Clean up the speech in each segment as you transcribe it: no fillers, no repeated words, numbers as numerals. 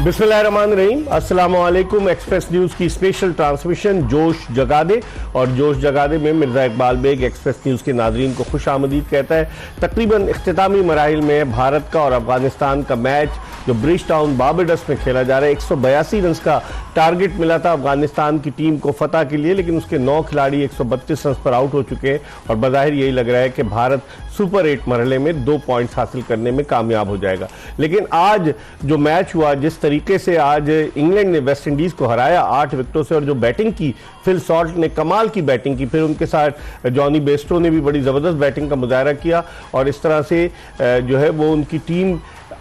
बिस्मिल्लाहिर्रहमानिर्रहीम, अस्सलाम वालेकुम। एक्सप्रेस न्यूज़ की स्पेशल ट्रांसमिशन जोश जगा दे, और जोश जगा दे में मिर्ज़ा इकबाल बेग एक्सप्रेस न्यूज़ के नाज़रीन को खुश आमदीद कहता है। तकरीबन इख्तितामी मराहिल में भारत का और अफगानिस्तान का मैच जो ब्रिज टाउन बारबाडोस में खेला जा रहा है, 182 रन का टारगेट मिला था अफगानिस्तान की टीम को फतह के लिए, लेकिन उसके 9 खिलाड़ी 132 रन पर आउट हो चुके हैं और बज़ाहिर यही लग रहा है कि भारत सुपर 8 मरहले में 2 पॉइंट्स हासिल करने में कामयाब हो जाएगा। लेकिन आज जो मैच हुआ, जिस तरीके से आज इंग्लैंड ने वेस्ट इंडीज को हराया 8 विकेटों से, और जो बैटिंग की फिल सॉल्ट ने कमाल की बैटिंग की, फिर उनके साथ जॉनी बेस्टो ने भी बड़ी ज़बरदस्त बैटिंग का मुजाहरा किया, और इस तरह से जो है वो उनकी टीम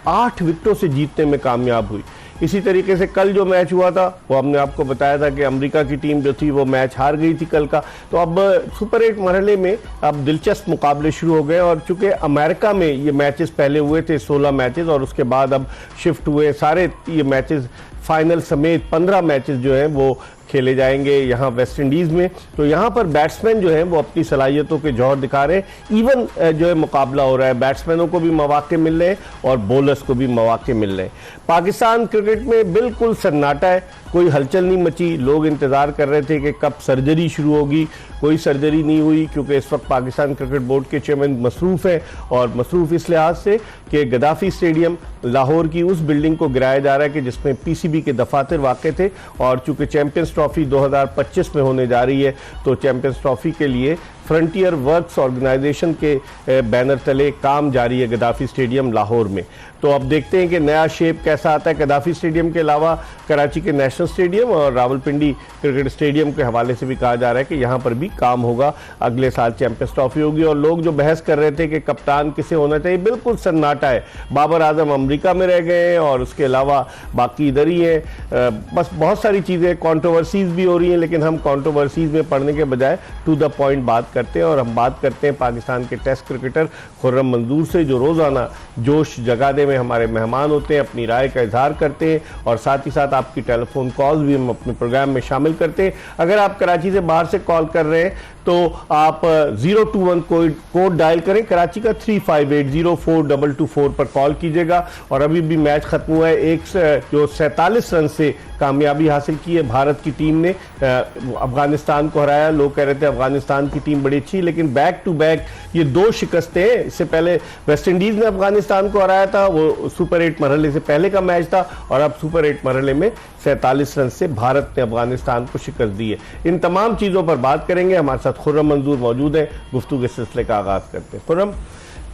8 विकेटों से जीतने में कामयाब हुई। इसी तरीके से कल जो मैच हुआ था वो हमने आपको बताया था कि अमेरिका की टीम जो थी वो मैच हार गई थी कल का। तो अब सुपर 8 मरहले में अब दिलचस्प मुकाबले शुरू हो गए, और चूंकि अमेरिका में ये मैचेस पहले हुए थे 16 मैचेस, और उसके बाद अब शिफ्ट हुए सारे ये मैचेस फाइनल समेत 15 मैचेस जो हैं वो खेले जाएंगे यहाँ वेस्ट इंडीज़ में। तो यहाँ पर बैट्समैन जो हैं वो अपनी सलाहियतों के जौहर दिखा रहे हैं। इवन जो है मुकाबला हो रहा है, बैट्समैनों को भी मौके मिल रहे हैं और बॉलर्स को भी मौके मिल रहे हैं। पाकिस्तान क्रिकेट में बिल्कुल सन्नाटा है, कोई हलचल नहीं मची। लोग इंतज़ार कर रहे थे कि कब सर्जरी शुरू होगी, कोई सर्जरी नहीं हुई, क्योंकि इस वक्त पाकिस्तान क्रिकेट बोर्ड के चेयरमैन मसरूफ़ हैं, और मसरूफ़ इस लिहाज से कि गद्दाफ़ी स्टेडियम लाहौर की उस बिल्डिंग को गिराया जा रहा है कि जिसमें PCB के दफातर वाक़ थे, और चूँकि चैम्पियंस ट्रॉफी 2025 में होने जा रही है, तो चैम्पियंस ट्रॉफी के लिए फ्रंटियर वर्क्स ऑर्गेनाइजेशन के बैनर तले काम जारी है गद्दाफ़ी स्टेडियम लाहौर में। तो अब देखते हैं कि नया शेप कैसा आता है। गद्दाफ़ी स्टेडियम के अलावा कराची के नेशनल स्टेडियम और रावलपिंडी क्रिकेट स्टेडियम के हवाले से भी कहा जा रहा है कि यहाँ पर भी काम होगा। अगले साल चैम्पियंस ट्रॉफी होगी, और लोग जो बहस कर रहे थे कि कप्तान किसे होना चाहिए, बिल्कुल सन्नाटा है। बाबर आजम अमेरिका में रह गए हैं, और उसके अलावा बाकी इधर ही है। बस बहुत सारी चीज़ें कॉन्ट्रोवर्सीज़ भी हो रही हैं, लेकिन हम कॉन्ट्रोवर्सीज़ में पढ़ने के बजाय टू द पॉइंट बात करते हैं। और हम बात करते हैं पाकिस्तान के टेस्ट क्रिकेटर खुर्रम मंजूर से, जो रोज़ाना जोश जगा दे में हमारे मेहमान होते हैं, अपनी राय का इजहार करते हैं, और साथ ही साथ आपकी टेलीफोन कॉल्स भी हम अपने प्रोग्राम में शामिल करते हैं। अगर आप कराची से बाहर से कॉल कर रहे हैं तो आप 021 कोड डायल करें, कराची का 35804224 पर कॉल कीजिएगा। और अभी भी मैच खत्म हुआ है, एक जो 47 रन से कामयाबी हासिल की है भारत की टीम ने, अफगानिस्तान को हराया। लोग कह रहे थे अफगानिस्तान की टीम बड़ी अच्छी, लेकिन बैक टू बैक ये 2 शिकस्तें हैं। इससे पहले वेस्ट इंडीज़ ने अफगानिस्तान को हराया था, वो सुपर 8 मरहले से पहले का मैच था, और अब सुपर 8 मरहले में 47 रन से भारत ने अफगानिस्तान को शिकस्त दी है। इन तमाम चीज़ों पर बात करेंगे। हमारे साथ खुर्रम मंजूर मौजूद है। गुफ्तगू के सिलसिले का आगाज़ करते हैं। खुर्रम,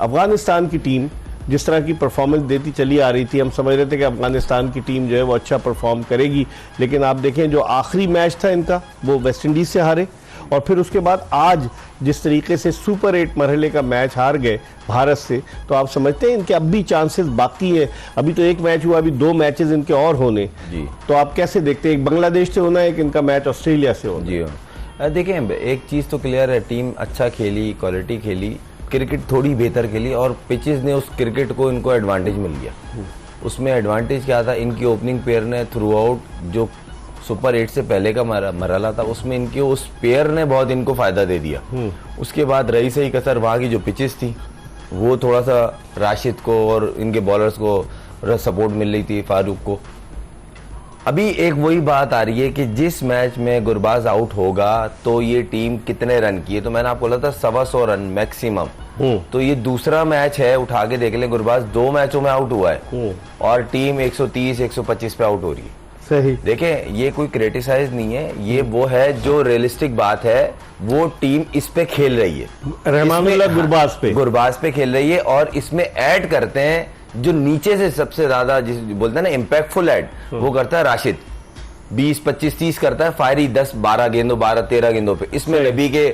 अफगानिस्तान की टीम जिस तरह की परफॉर्मेंस देती चली आ रही थी, हम समझ रहे थे कि अफगानिस्तान की टीम जो है वो अच्छा परफॉर्म करेगी, लेकिन आप देखें जो आखिरी मैच था इनका वो वेस्ट इंडीज़ से हारे, और फिर उसके बाद आज जिस तरीके से सुपर 8 मरहले का मैच हार गए भारत से, तो आप समझते हैं इनके अब भी चांसेस बाकी हैं? अभी तो एक मैच हुआ, अभी 2 मैचेस इनके और होने जी, तो आप कैसे देखते हैं? एक बांग्लादेश से होना है, एक इनका मैच ऑस्ट्रेलिया से होना। जी देखें, एक चीज़ तो क्लियर है, टीम अच्छा खेली, क्वालिटी खेली, क्रिकेट थोड़ी बेहतर खेली, और पिचेस ने उस क्रिकेट को इनको एडवांटेज मिल गया। उसमें एडवांटेज क्या था, इनकी ओपनिंग पेयर ने थ्रू आउट जो सुपर 8 से पहले का मरहला था उसमें इनके उस पेयर ने बहुत इनको फायदा दे दिया। उसके बाद रही सही कसर वहाँ की जो पिचेस थी, वो थोड़ा सा राशिद को और इनके बॉलर्स को सपोर्ट मिल रही थी, फारूक को। अभी एक वही बात आ रही है कि जिस मैच में गुरबाज आउट होगा तो ये टीम कितने रन की है, तो मैंने आपको बोला था 125 रन मैक्सिमम। तो ये दूसरा मैच है, उठा के देख लें, गुरबाज 2 मैचों में आउट हुआ है, और टीम 130-125 पे आउट हो रही है। सही। देखें, ये कोई क्रिटिसाइज नहीं है, ये वो है जो रियलिस्टिक बात है, वो टीम इस पे खेल रही है, रहमानुल्लाह गुरबाज पे खेल रही है। और इसमें ऐड करते हैं जो नीचे से सबसे ज्यादा जिस बोलते हैं ना इम्पैक्टफुल ऐड, वो करता है राशिद, 20-25-30 करता है फायरी 10-12 गेंदों 12-13 गेंदों पे। इसमें रबी के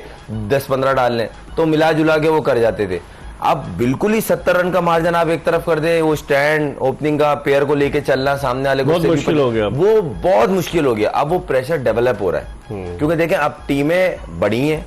10-15 डालने, तो मिला जुला के वो कर जाते थे। अब बिल्कुल ही 70 रन का मार्जिन आप एक तरफ कर दे, वो स्टैंड ओपनिंग का पेयर को लेके चलना सामने वाले को बहुत मुश्किल हो गया, वो बहुत मुश्किल हो गया। अब वो प्रेशर डेवलप हो रहा है, क्योंकि देखें अब टीमें बड़ी हैं,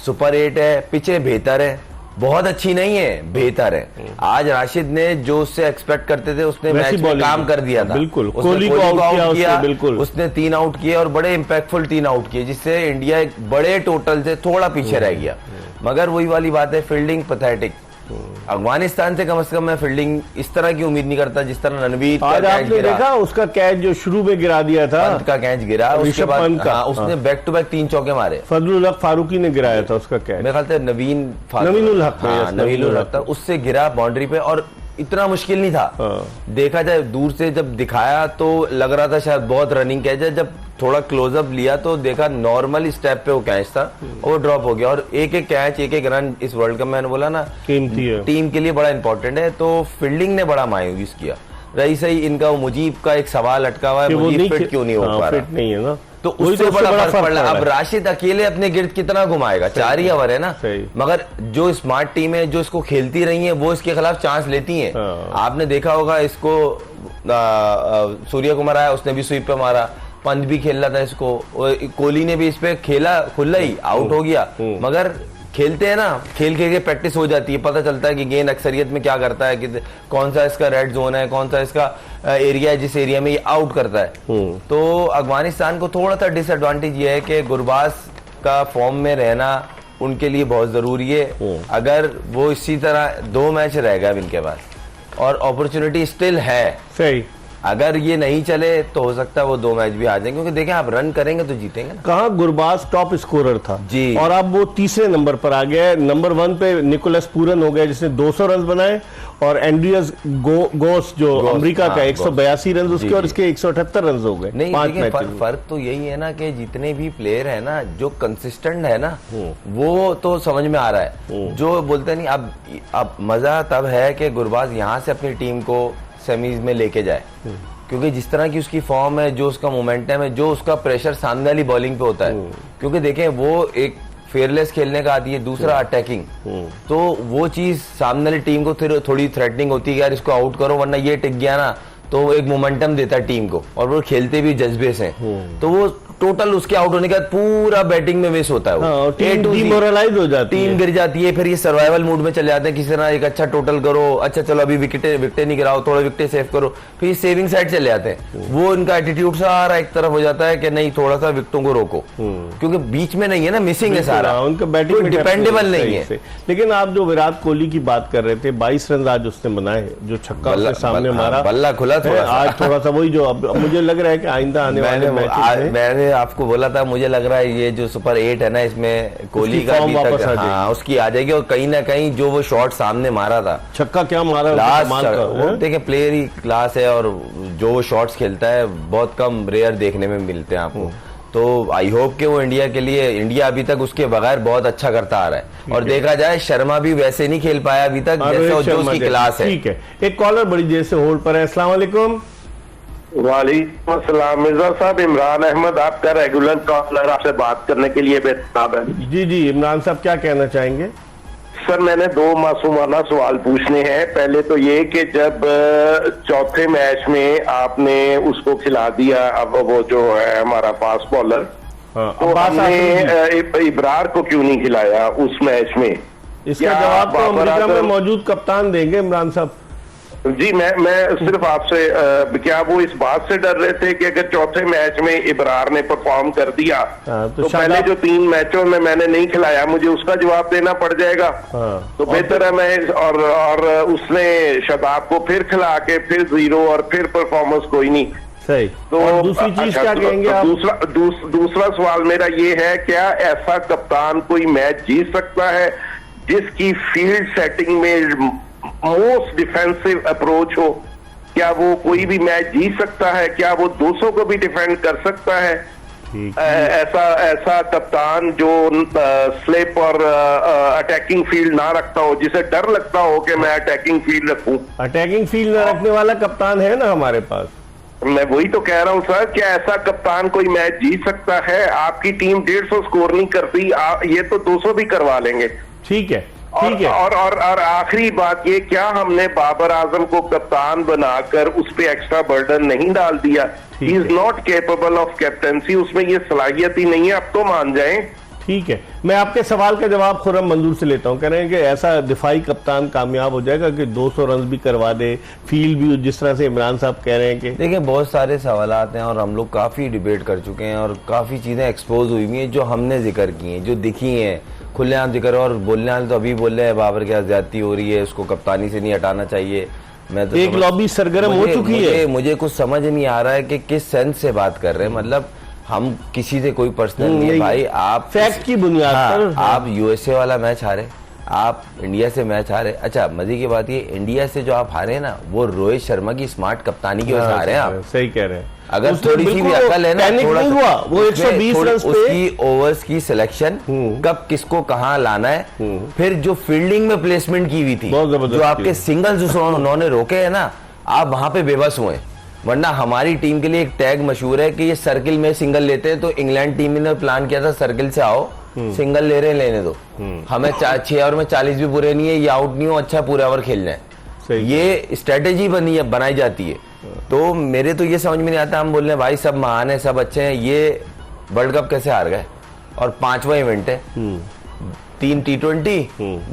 सुपर 8 है, पिचें बेहतर है, बहुत अच्छी नहीं है, बेहतर है। आज राशिद ने जो उससे एक्सपेक्ट करते थे उसने मैच में काम कर दिया था, बिल्कुल। कोहली को आउट किया, बिल्कुल उसने 3 आउट किए, और बड़े इंपैक्टफुल 3 आउट किए, जिससे इंडिया एक बड़े टोटल से थोड़ा पीछे रह गया। मगर वही वाली बात है, फील्डिंग पैथेटिक, अफगानिस्तान से कम मैं फील्डिंग इस तरह की उम्मीद नहीं करता जिस तरह रणवीर आज आपने देखा उसका कैच जो शुरू में गिरा दिया था, पंत का कैच गिरा, उसके बाद उसने बैक टू बैक 3 चौके मारे। फजलुल हक फारूकी ने गिराया था उसका कैच, मेरे ख्याल से नवीनुल हक था, उससे गिरा बाउंड्री पे, और इतना मुश्किल नहीं था। देखा जाए दूर से जब दिखाया तो लग रहा था शायद बहुत रनिंग कैच है, जब थोड़ा क्लोजअप लिया तो देखा नॉर्मल स्टेप पे वो कैच था और वो ड्रॉप हो गया। और एक एक कैच, एक एक रन इस वर्ल्ड कप में, मैंने बोला ना, टीम के लिए बड़ा इंपॉर्टेंट है। तो फील्डिंग ने बड़ा मायूस किया। रही सही इनका मुजीब का एक सवाल अटका हुआ है, मुजीब फिट क्यों नहीं हो पा रहा, फिट नहीं है ना, तो उससे बड़ा फर्क पड़ रहा है। अब राशिद अकेले अपने गिर्द कितना घुमाएगा, 4 ही ओवर है ना, मगर जो स्मार्ट टीम है जो इसको खेलती रही है वो इसके खिलाफ चांस लेती है। आपने देखा होगा इसको सूर्य कुमार आया, उसने भी स्वीप पे मारा, पंत भी खेल रहा था इसको, कोहली ने भी इस पे खेला, खुला ही आउट हो गया। मगर खेलते हैं ना, खेल के प्रैक्टिस हो जाती है, पता चलता है कि गेंद अक्सरियत में क्या करता है, कि कौन सा इसका रेड जोन है, कौन सा इसका एरिया है जिस एरिया में ये आउट करता है। तो अफगानिस्तान को थोड़ा सा डिसएडवांटेज ये है कि गुरबाज का फॉर्म में रहना उनके लिए बहुत जरूरी है। अगर वो इसी तरह 2 मैच रहेगा इनके पास और अपॉर्चुनिटी स्टिल है, सही, अगर ये नहीं चले तो हो सकता है वो 2 मैच भी आ जाएंगे, क्योंकि देखें आप रन करेंगे तो जीतेंगे ना। कहाँ गुरबाज टॉप स्कोरर था जी, और अब वो तीसरे नंबर पर आ गया है। नंबर 1 पे निकोलस पूरन हो गया जिसने 200 रन बनाए, और एंड्रियस गोस जो अमेरिका का 182 रन उसके, और इसके 178 रन हो गए। नहीं, फर्क तो यही है ना कि जितने भी प्लेयर है ना जो कंसिस्टेंट है ना वो तो समझ में आ रहा है। जो बोलते नहीं, अब मजा तब है कि गुरबाज यहाँ से अपनी टीम को सेमीज में लेके जाए, क्योंकि जिस तरह की उसकी फॉर्म है, जो उसका मोमेंटम है, जो उसका प्रेशर सामने वाली बॉलिंग पे होता है, क्योंकि देखें वो एक फेयरलेस खेलने का आती है, दूसरा अटैकिंग, तो वो चीज सामने वाली टीम को फिर थोड़ी थ्रेटनिंग होती है, यार इसको आउट करो वरना ये टिक गया ना, तो एक मोमेंटम देता है टीम को, और वो खेलते भी जज्बे से, तो वो टोटल उसके आउट होने के बाद पूरा बैटिंग में मिस होता है, वो टीम डिमोरलाइज हो जाती है, टीम गिर जाती है, फिर ये सर्वाइवल मूड में चले जाते हैं, किसी तरह एक अच्छा टोटल करो, अच्छा चलो अभी विकेट नहीं गिराओ, थोड़ा विकेट सेव करो, फिर सेविंग साइड चले जाते हैं। वो इनका एटीट्यूड सारा एक तरफ हो जाता है कि नहीं थोड़ा सा विकेटों को रोको, क्योंकि बीच में नहीं है ना, मिसिंग है सारा, उनका बैटिंग डिपेंडेबल नहीं है। लेकिन आप जो विराट कोहली की बात कर रहे थे, 22 रन आज उसने बनाए, जो छक्का उसने सामने मारा, बल्ला खुला आज थोड़ा सा वही जो अब मुझे लग रहा है कि आइंदा आने वाले मैंने आपको बोला था, मुझे लग रहा है ये जो सुपर 8 है ना, इसमें कोहली का भी तक हाँ उसकी आ जाएगी, और कहीं ना कहीं जो वो शॉट सामने मारा था, छक्का क्या मारा लास्ट, देखिए प्लेयर ही क्लास है, और जो वो शॉट्स खेलता है बहुत कम रेयर देखने में मिलते हैं आपको। तो आई होप कि वो इंडिया के लिए, इंडिया अभी तक उसके बगैर बहुत अच्छा करता आ रहा है, और देखा जाए शर्मा भी वैसे नहीं खेल पाया अभी तक जैसे जो उसकी क्लास है। ठीक है, एक कॉलर बड़ी देर से होल्ड पर है। अस्सलाम वालेकुम। वालेकुम अस्सलाम। मिर्जा साहब, इमरान अहमद आपका रेगुलर कॉलर, आपसे बात करने के लिए बेताब है। जी जी, इमरान साहब क्या कहना चाहेंगे? सर, मैंने 2 मासूमाना सवाल पूछने हैं। पहले तो ये कि जब चौथे मैच में आपने उसको खिला दिया, अब वो जो है हमारा फास्ट बॉलर, तो हमने इब्रार को क्यों नहीं खिलाया उस मैच में? इसका जवाब तो अमेरिका में मौजूद कप्तान देंगे इमरान साहब। जी, मैं सिर्फ आपसे क्या वो इस बात से डर रहे थे कि अगर चौथे मैच में इब्रार ने परफॉर्म कर दिया तो पहले जो 3 मैचों में मैंने नहीं खिलाया, मुझे उसका जवाब देना पड़ जाएगा। तो बेहतर है मैं और उसने शबाब को फिर खिला के फिर 0 और फिर परफॉर्मेंस कोई नहीं। सही। तो दूसरी चीज क्या कहेंगे आप? दूसरा सवाल मेरा ये है, क्या ऐसा कप्तान कोई मैच जीत सकता है जिसकी फील्ड सेटिंग में मोस्ट डिफेंसिव अप्रोच हो? क्या वो कोई भी मैच जीत सकता है? क्या वो 200 को भी डिफेंड कर सकता है? ऐसा कप्तान जो स्लिप और अटैकिंग फील्ड ना रखता हो, जिसे डर लगता हो कि मैं अटैकिंग फील्ड रखूं। अटैकिंग फील्ड न रखने वाला कप्तान है ना हमारे पास। मैं वही तो कह रहा हूं सर, क्या ऐसा कप्तान कोई मैच जीत सकता है? आपकी टीम 150 स्कोर नहीं करती, ये तो 200 भी करवा लेंगे। ठीक है। और आखिरी बात ये, क्या हमने बाबर आजम को कप्तान बनाकर उस पे एक्स्ट्रा बर्डन नहीं डाल दिया? He is not capable of captaincy, उसमें ये सलाहियत ही नहीं है, अब तो मान जाएं। ठीक है, मैं आपके सवाल का जवाब खुर्रम मंजूर से लेता हूं। कह रहे हैं कि ऐसा दिफाई कप्तान कामयाब हो जाएगा कि 200 रन भी करवा दे, फील्ड भी, जिस तरह से इमरान साहब कह रहे हैं कि देखिए बहुत सारे सवालात हैं और हम लोग काफी डिबेट कर चुके हैं और काफी चीजें एक्सपोज हुई हुई हैं जो हमने जिक्र की हैं, जो दिखी हैं, खुलेआम जिक्र, और बोलने वाले तो अभी बोल रहे हैं बाबर की ज्यादती हो रही है, उसको कप्तानी से नहीं हटाना चाहिए। मैं तो एक लॉबी सरगर्म हो चुकी है। मुझे कुछ समझ नहीं आ रहा है कि किस सेंस से बात कर रहे हैं। मतलब हम किसी से कोई पर्सनल नहीं है भाई, आप फैक्ट की बुनियाद पर। आप यूएसए वाला मैच हारे, आप इंडिया से मैच हारे। अच्छा मजे की बात ये, इंडिया से जो आप हारे ना, वो रोहित शर्मा की स्मार्ट कप्तानी की वजह से हारे हैं आप। सही कह रहे हैं। अगर थोड़ी सी भी अकल है ना, थोड़ा नहीं हुआ वो 120 रन पे उसकी ओवर्स की सिलेक्शन, कब किसको कहां लाना है, फिर जो फील्डिंग में प्लेसमेंट की हुई थी, जो आपके सिंगल्स उन्होंने रोके हैं ना, आप वहां पे बेबस हुए। वरना हमारी टीम के लिए एक टैग मशहूर है कि ये सर्किल में सिंगल लेते हैं, तो इंग्लैंड टीम ने प्लान किया था सर्किल से आओ, सिंगल ले रहे हैं लेने दो, हमें 6 ओवर में 40 भी पूरे नहीं है, ये आउट नहीं हो, अच्छा पूरे ओवर खेलना है। ये स्ट्रेटेजी बनाई जाती है। तो मेरे तो ये समझ में नहीं आता, हम बोल रहे हैं भाई सब महान है, सब अच्छे हैं, ये वर्ल्ड कप कैसे हार गए? और 5वां इवेंट है, 3 T20,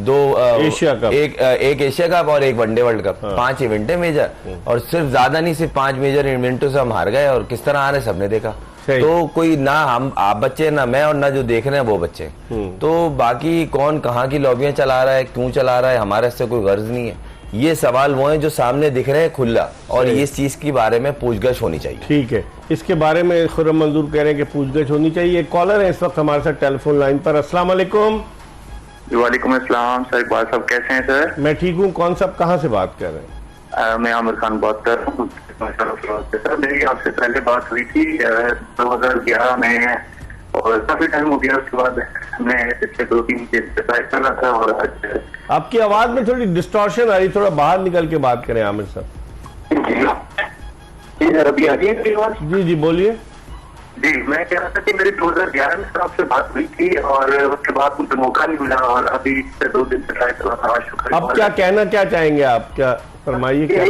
2 एशिया कप, एक एशिया कप और एक वनडे वर्ल्ड कप, 5 इवेंट है मेजर, और सिर्फ ज्यादा नहीं, सिर्फ 5 मेजर इवेंटों से हम हार गए। और किस तरह हारे सबने देखा। तो कोई ना हम आप बच्चे ना मैं, और ना जो देख रहे हैं वो बच्चे। तो बाकी कौन कहाँ की लॉबियां चला रहा है, क्यों चला रहा है, हमारे इससे कोई गर्ज नहीं है। ये सवाल वो हैं जो सामने दिख रहे हैं खुला, और इस चीज के बारे में पूछगछ होनी चाहिए। ठीक है, इसके बारे में खुर्रम मंजूर कह रहे हैं कि पूछगछ होनी चाहिए। कॉलर है इस वक्त हमारे साथ टेलीफोन लाइन पर। अस्सलाम वालेकुम। वालेकुम अस्सलाम सर, इकबाल साहब कैसे हैं सर? मैं ठीक हूँ। कौन साहब कहाँ से बात कर रहे हैं? मैं आमिर खान बात कर रहा हूँ। सर मेरी आपसे पहले बात हुई थी 2011 में, और काफी टाइम हो गया, उसके बाद मैं पिछले 2-3 दिन से ट्राई कर रहा था। और आज आपकी आवाज में थोड़ी डिस्टॉर्शन आ रही, थोड़ा बाहर निकल के बात करें आमिर साहब। जी सर, अभी आ रही है मेरी आवाज? जी जी बोलिए। जी मैं कह रहा था कि मेरी 2011 में सर आपसे बात हुई थी, और उसके बाद मुझे मौका नहीं मिला, और अभी से 2 दिन से ट्राई कर रहा था। शुक्रिया। अब क्या कहना क्या चाहेंगे आप, क्या फरमाइए। क्या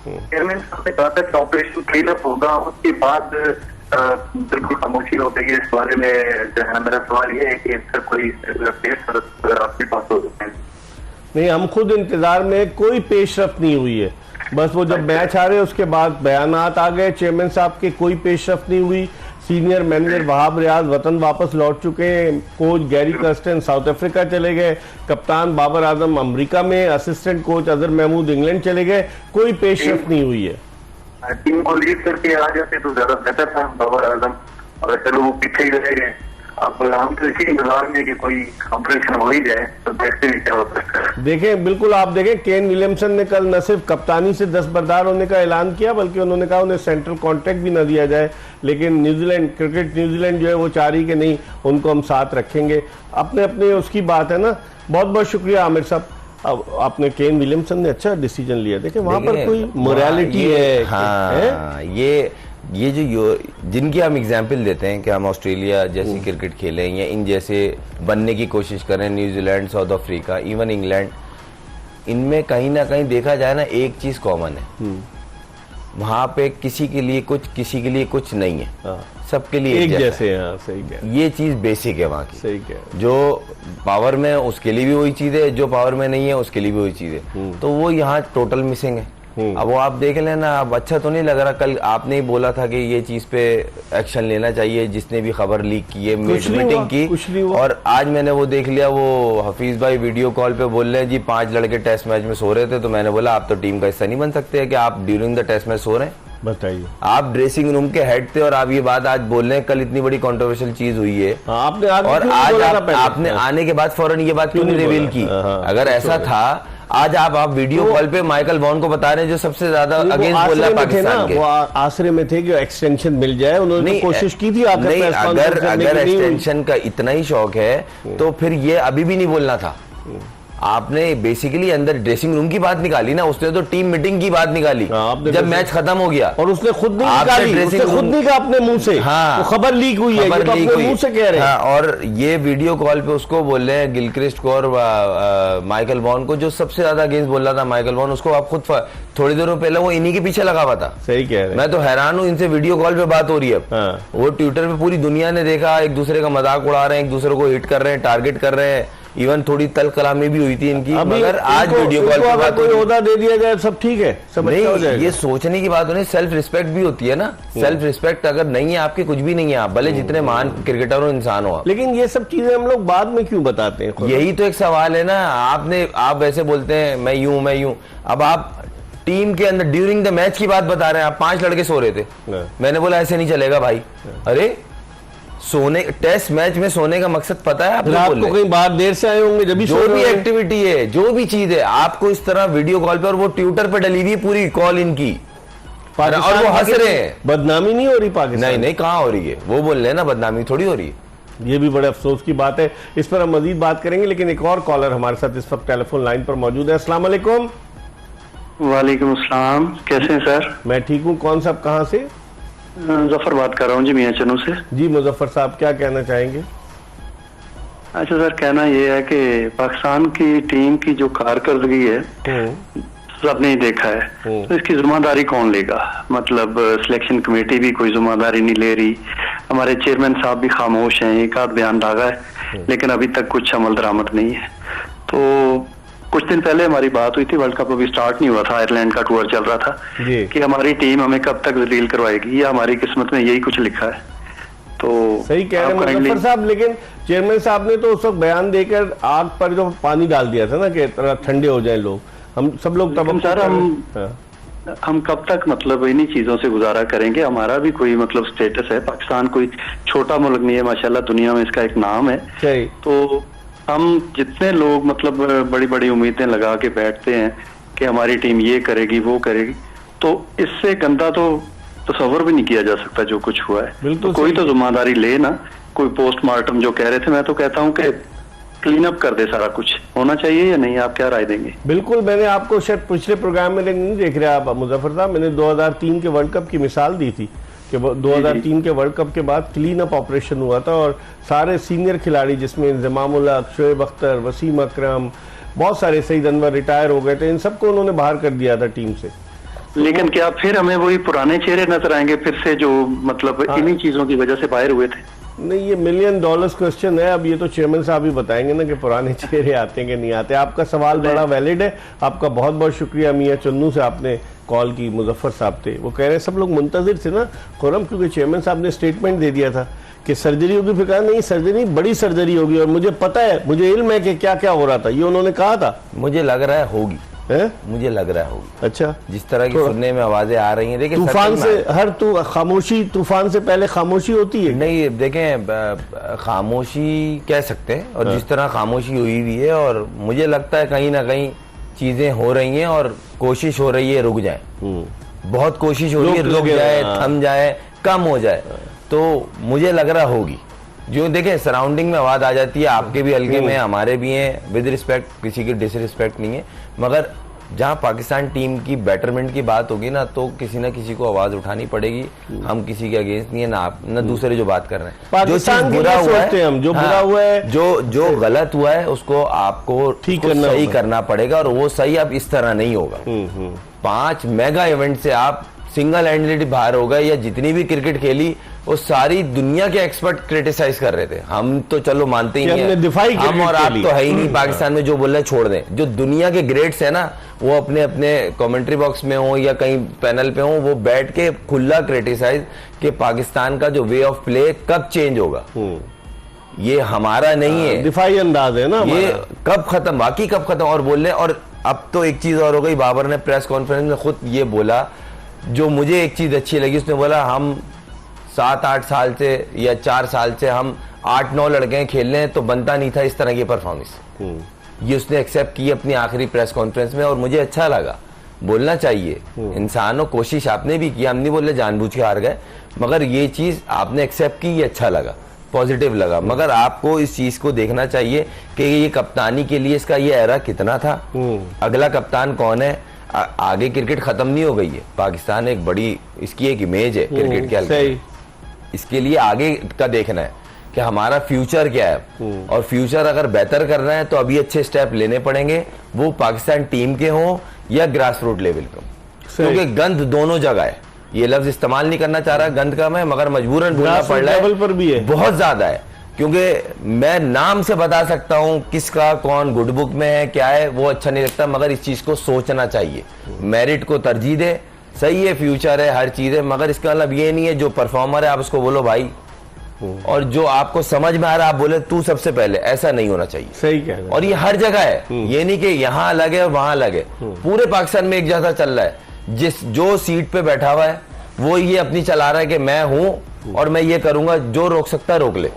चेयरमैन साहब ने कहा था कि ऑपरेशन क्लीन अप होगा, उसके बाद बिल्कुल खामोशी हो गई है इस बारे में। जो है मेरा सवाल ये है कि सर कोई अगर आपके पास हो सकते हैं? नहीं, हम खुद इंतजार में, कोई पेशरफ नहीं हुई है। बस वो जब मैच आ रहे उसके बाद बयानात आ गए चेयरमैन साहब के, कोई पेशरफ नहीं हुई। सीनियर मैनेजर वहाब रियाज वतन वापस लौट चुके हैं, coach Gary Kirsten South Africa चले गए, कप्तान बाबर आजम अमेरिका में, assistant coach Azhar Mahmood England चले गए। कोई पेशरफ नहीं हुई है। टीम को लीड करके आ जाते तो ज्यादा बेहतर था बाबर आजम, और चलो वो पीछे ही रह गए। अब हम तो इसी इंतजार में कि कोई ऑपरेशन हो ही जाए, तो देखते हैं क्या होता है। देखें, बिल्कुल आप देखें, केन विलियमसन ने कल न सिर्फ कप्तानी से दस्तबरदार होने का ऐलान किया, बल्कि उन्होंने कहा उन्हें सेंट्रल कॉन्ट्रैक्ट भी न दिया जाए। लेकिन न्यूजीलैंड क्रिकेट न्यूजीलैंड जो है वो चाह रही कि नहीं, उनको हम साथ रखेंगे। अपने अपने उसकी बात है ना। बहुत बहुत शुक्रिया आमिर साहब। अब आपने केन विलियमसन ने अच्छा डिसीजन लिया। देखें वहां पर कोई मोरालिटी है। हाँ, ये जो जिनकी हम एग्जाम्पल देते हैं कि हम ऑस्ट्रेलिया जैसी क्रिकेट खेलें या इन जैसे बनने की कोशिश करें, New Zealand, south Africa, even England, इनमें कहीं ना कहीं देखा जाए ना एक चीज कॉमन है, वहां पे किसी के लिए कुछ नहीं है, सबके लिए एक जैसे। हाँ, सही कह। ये चीज बेसिक है वहां की। सही कह। जो पावर में उसके लिए भी वही चीज है, जो पावर में नहीं है उसके लिए भी वही चीज है। तो वो यहाँ टोटल मिसिंग है। अब वो आप देख लेना। अब अच्छा तो नहीं लग रहा, कल आपने ही बोला था कि ये चीज पे एक्शन लेना चाहिए, जिसने भी खबर लीक की है, मीटिंग की, और आज मैंने वो देख लिया, वो हफीज भाई वीडियो कॉल पे बोल रहे हैं जी 5 लड़के टेस्ट मैच में सो रहे थे। तो मैंने बोला आप तो टीम का हिस्सा नहीं बन सकते कि आप ड्यूरिंग द टेस्ट मैच सो रहे हैं? बताइए। आप ड्रेसिंग रूम के हेड थे और आप ये बात आज बोल रहे हैं, कल इतनी बड़ी कंट्रोवर्शियल चीज हुई है। आपने और आज आपने आने के बाद फौरन ये बात क्यों नहीं रिवील की? अगर ऐसा था, आज आप वीडियो कॉल पे माइकल वॉन को बता रहे हैं जो सबसे ज्यादा अगेंस्ट बोल रहा है पाकिस्तान के। वो आसरे में थे कि एक्सटेंशन मिल जाए, उन्होंने कोशिश की थी। अगर एक्सटेंशन का इतना ही शौक है तो फिर ये अभी भी नहीं बोलना था। आपने बेसिकली अंदर ड्रेसिंग रूम की बात निकाली ना, उसने तो टीम मीटिंग की बात निकाली जब मैच खत्म हो गया, और उसने खुद नहीं निकाली, उसने खुद नहीं कहा अपने मुंह से। हाँ, तो खबर लीक हुई है, ये तो अपने मुंह से कह रहे हैं। हाँ, और ये वीडियो कॉल पे उसको बोल रहे हैं गिलक्रिस्ट को और माइकल वॉन को, जो सबसे ज्यादा अगेंस्ट बोल रहा था माइकल वॉन, उसको आप खुद थोड़ी देर पहले वो इन्हीं के पीछे लगा हुआ था। सही कह रहे हैं। मैं तो हैरान हूँ, इनसे वीडियो कॉल पे बात हो रही है। वो ट्विटर पे पूरी दुनिया ने देखा, एक दूसरे का मजाक उड़ा रहे हैं, एक दूसरे को हिट कर रहे हैं, टारगेट कर रहे हैं, इवन थोड़ी तल कलामी भी हुई थी इनकी, मगर आज वीडियो कॉल पे बात कोई ओहदा दे दिया जाए सब ठीक है, सब अच्छा हो जाएगा। ये सोचने की बात होनी, सेल्फ रिस्पेक्ट भी होती है ना। सेल्फ रिस्पेक्ट अगर नहीं है आपके, कुछ भी नहीं है, आप भले जितने महान क्रिकेटर हो, इंसान हो आप। लेकिन ये सब चीजें हम लोग बाद में क्यों बताते हैं? यही तो एक सवाल है ना। आप वैसे बोलते हैं मैं यूं, अब आप टीम के अंदर ड्यूरिंग द मैच की बात बता रहे हैं। आप 5 लड़के सो रहे थे, मैंने बोला ऐसे नहीं चलेगा भाई। अरे सोने, टेस्ट मैच में सोने का मकसद पता है आपको? रात को कहीं बाहर देर से आए होंगे, जब जो भी एक्टिविटी है, जो भी चीज है, आपको इस तरह वीडियो कॉल पे, और वो ट्विटर पे डली हुई पूरी कॉल इनकी, और वो हंस रहे हैं। बदनामी नहीं हो रही पाकिस्तान? नहीं कहाँ हो रही है, वो बोल रहे हैं ना, बदनामी थोड़ी हो रही है। ये भी बड़े अफसोस की बात है, इस पर हम मजीद बात करेंगे। लेकिन एक और कॉलर हमारे साथ इस वक्त टेलीफोन लाइन पर मौजूद है। अस्सलाम वालेकुम। वालेकुम अस्सलाम, कैसे हैं सर? मैं ठीक हूँ। कौन साहब, कहाँ से? जफर बात कर रहा हूँ जी, मियाँ चनू से। जी मुजफ्फर साहब, क्या कहना चाहेंगे? अच्छा सर, कहना ये है कि पाकिस्तान की टीम की जो कारकर्दगी है सबने ही देखा है, तो इसकी जिम्मेदारी कौन लेगा? मतलब सिलेक्शन कमेटी भी कोई जिम्मेदारी नहीं ले रही, हमारे चेयरमैन साहब भी खामोश हैं, एक आध बयान दागा है लेकिन अभी तक कुछ अमल दरामद नहीं है। तो कुछ दिन पहले हमारी बात हुई थी, वर्ल्ड कप अभी स्टार्ट नहीं हुआ था, आयरलैंड का टूर चल रहा था, कि हमारी टीम हमें कब तक जलील करवाएगी, या हमारी किस्मत में यही कुछ लिखा है। तो सही कह रहे हैं मुजफ्फर साहब, लेकिन चेयरमैन साहब ने तो उस वक्त बयान देकर आग पर जो पानी डाल दिया था ना, कि तरह ठंडे हो जाए लोग, हम सब लोग तब सर हम कब तक मतलब इन्हीं चीजों से गुजारा करेंगे? हमारा भी कोई मतलब स्टेटस है, पाकिस्तान कोई छोटा मुल्क नहीं है, माशाल्लाह दुनिया में इसका एक नाम है। तो हम जितने लोग मतलब बड़ी बड़ी उम्मीदें लगा के बैठते हैं कि हमारी टीम ये करेगी वो करेगी, तो इससे गंदा तो तस्वर भी नहीं किया जा सकता जो कुछ हुआ है। तो कोई तो जिम्मेदारी ले ना, कोई पोस्टमार्टम जो कह रहे थे, मैं तो कहता हूँ कि क्लीन अप कर दे, सारा कुछ होना चाहिए या नहीं? आप क्या राय देंगे? बिल्कुल, मैंने आपको शायद पिछले प्रोग्राम में नहीं देख रहे आप मुजफ्फर साहब, मैंने 2003 के वर्ल्ड कप की मिसाल दी थी कि 2003 के वर्ल्ड कप के बाद क्लीन अप ऑपरेशन हुआ था, और सारे सीनियर खिलाड़ी जिसमें इंजमाम उल हक, शोएब अख्तर, वसीम अकरम, बहुत सारे, सईद अनवर रिटायर हो गए थे, इन सबको उन्होंने बाहर कर दिया था टीम से। लेकिन क्या फिर हमें वही पुराने चेहरे नजर आएंगे फिर से, जो मतलब इन्हीं चीजों की वजह से बाहर हुए थे? नहीं, ये $1 मिलियन क्वेश्चन है। अब ये तो चेयरमैन साहब ही बताएंगे ना कि पुराने चेहरे आते हैं कि नहीं आते। आपका सवाल बड़ा वैलिड है, आपका बहुत बहुत शुक्रिया। मियाँ चन्नू से आपने कॉल की, मुजफ्फर साहब थे, वो कह रहे हैं सब लोग मुंतजिर थे ना खुरम, क्योंकि चेयरमैन साहब ने स्टेटमेंट दे दिया था कि सर्जरी होगी, फिर कहा नहीं सर्जरी, बड़ी सर्जरी होगी, और मुझे पता है, मुझे इल्म है कि क्या क्या हो रहा था, ये उन्होंने कहा था। मुझे लग रहा है होगी है? मुझे लग रहा होगी। अच्छा, जिस तरह की सुनने में आवाजें आ रही हैं, देखिए तूफान से हर खामोशी, तूफान से पहले खामोशी होती है। नहीं, देखें खामोशी कह सकते हैं, और जिस तरह खामोशी हुई हुई है, और मुझे लगता है कहीं ना कहीं चीजें हो रही हैं, और कोशिश हो रही है रुक जाए, बहुत कोशिश हो रही है रुक जाए, थम जाए, कम हो जाए, तो मुझे लग रहा होगी। जो देखें सराउंडिंग में आवाज आ जाती है, आपके भी हल्के में, हमारे भी हैं, विद रिस्पेक्ट, किसी की डिसरिस्पेक्ट नहीं है, मगर जहां पाकिस्तान टीम की बेटरमेंट की बात होगी ना, तो किसी ना किसी को आवाज उठानी पड़ेगी। हम किसी के अगेंस्ट नहीं है ना, आप ना दूसरे जो बात कर रहे हैं। जो चीज बुरा हुआ है, हम जो बुरा हुआ है, जो गलत हुआ है, उसको आपको ठीक सही करना पड़ेगा, और वो सही अब इस तरह नहीं होगा। 5 मेगा इवेंट से आप सिंगल हैंडेडली बाहर हो गए, या जितनी भी क्रिकेट खेली वो सारी दुनिया के एक्सपर्ट क्रिटिसाइज कर रहे थे। हम तो चलो मानते ही नहीं है, हम और आप तो है ही नहीं पाकिस्तान में, जो बोल रहे छोड़ दें। जो दुनिया के ग्रेट्स है ना, वो अपने अपने कमेंट्री बॉक्स में हो या कहीं पैनल पे हो, वो बैठ के खुला क्रिटिसाइज कि पाकिस्तान का जो वे ऑफ प्ले कब चेंज होगा, ये हमारा नहीं है, दिफाई अंदाज है ना, ये कब खत्म, बाकी कब खत्म। और बोल रहे, और अब तो एक चीज और हो गई, बाबर ने प्रेस कॉन्फ्रेंस में खुद ये बोला, जो मुझे एक चीज अच्छी लगी, उसने बोला हम 7-8 साल से या 4 साल से हम 8-9 लड़के खेल रहे हैं, तो बनता नहीं था इस तरह की परफॉर्मेंस। ये उसने एक्सेप्ट की अपनी आखिरी प्रेस कॉन्फ्रेंस में, और मुझे अच्छा लगा। बोलना चाहिए इंसानों, कोशिश आपने भी की, हम नहीं बोल रहे जानबूझ के हार गए, मगर ये चीज आपने एक्सेप्ट की, ये अच्छा लगा, पॉजिटिव लगा। मगर आपको इस चीज को देखना चाहिए कि ये कप्तानी के लिए इसका ये एरा कितना था, अगला कप्तान कौन है। आगे क्रिकेट खत्म नहीं हो गई है, पाकिस्तान एक बड़ी इसकी एक इमेज है क्रिकेट के हल्के, इसके लिए आगे का देखना है कि हमारा फ्यूचर क्या है, और फ्यूचर अगर बेहतर करना है तो अभी अच्छे स्टेप लेने पड़ेंगे, वो पाकिस्तान टीम के हों या ग्रास रूट लेवल के, क्योंकि गंद दोनों जगह है। ये लफ्ज इस्तेमाल नहीं करना चाह रहा गंद का मैं, मगर मजबूरन बोलना पड़ रहा है, पर भी है, बहुत ज्यादा है। क्योंकि मैं नाम से बता सकता हूं किसका कौन गुड बुक में है क्या है, वो अच्छा नहीं लगता, मगर इस चीज को सोचना चाहिए, मेरिट को तरजीह दे, सही है, फ्यूचर है, हर चीज है, मगर इसका मतलब ये नहीं है जो परफॉर्मर है आप उसको बोलो भाई, और जो आपको समझ में आ रहा है आप बोले तू सबसे पहले, ऐसा नहीं होना चाहिए। सही कह रहे हैं। और ये हर जगह है, ये नहीं कि यहाँ अलग है और वहां अलग है, पूरे पाकिस्तान में एक जैसा चल रहा है। जो सीट पे बैठा हुआ है वो ये अपनी चला रहा है कि मैं हूं और मैं ये करूंगा, जो रोक सकता है रोक ले।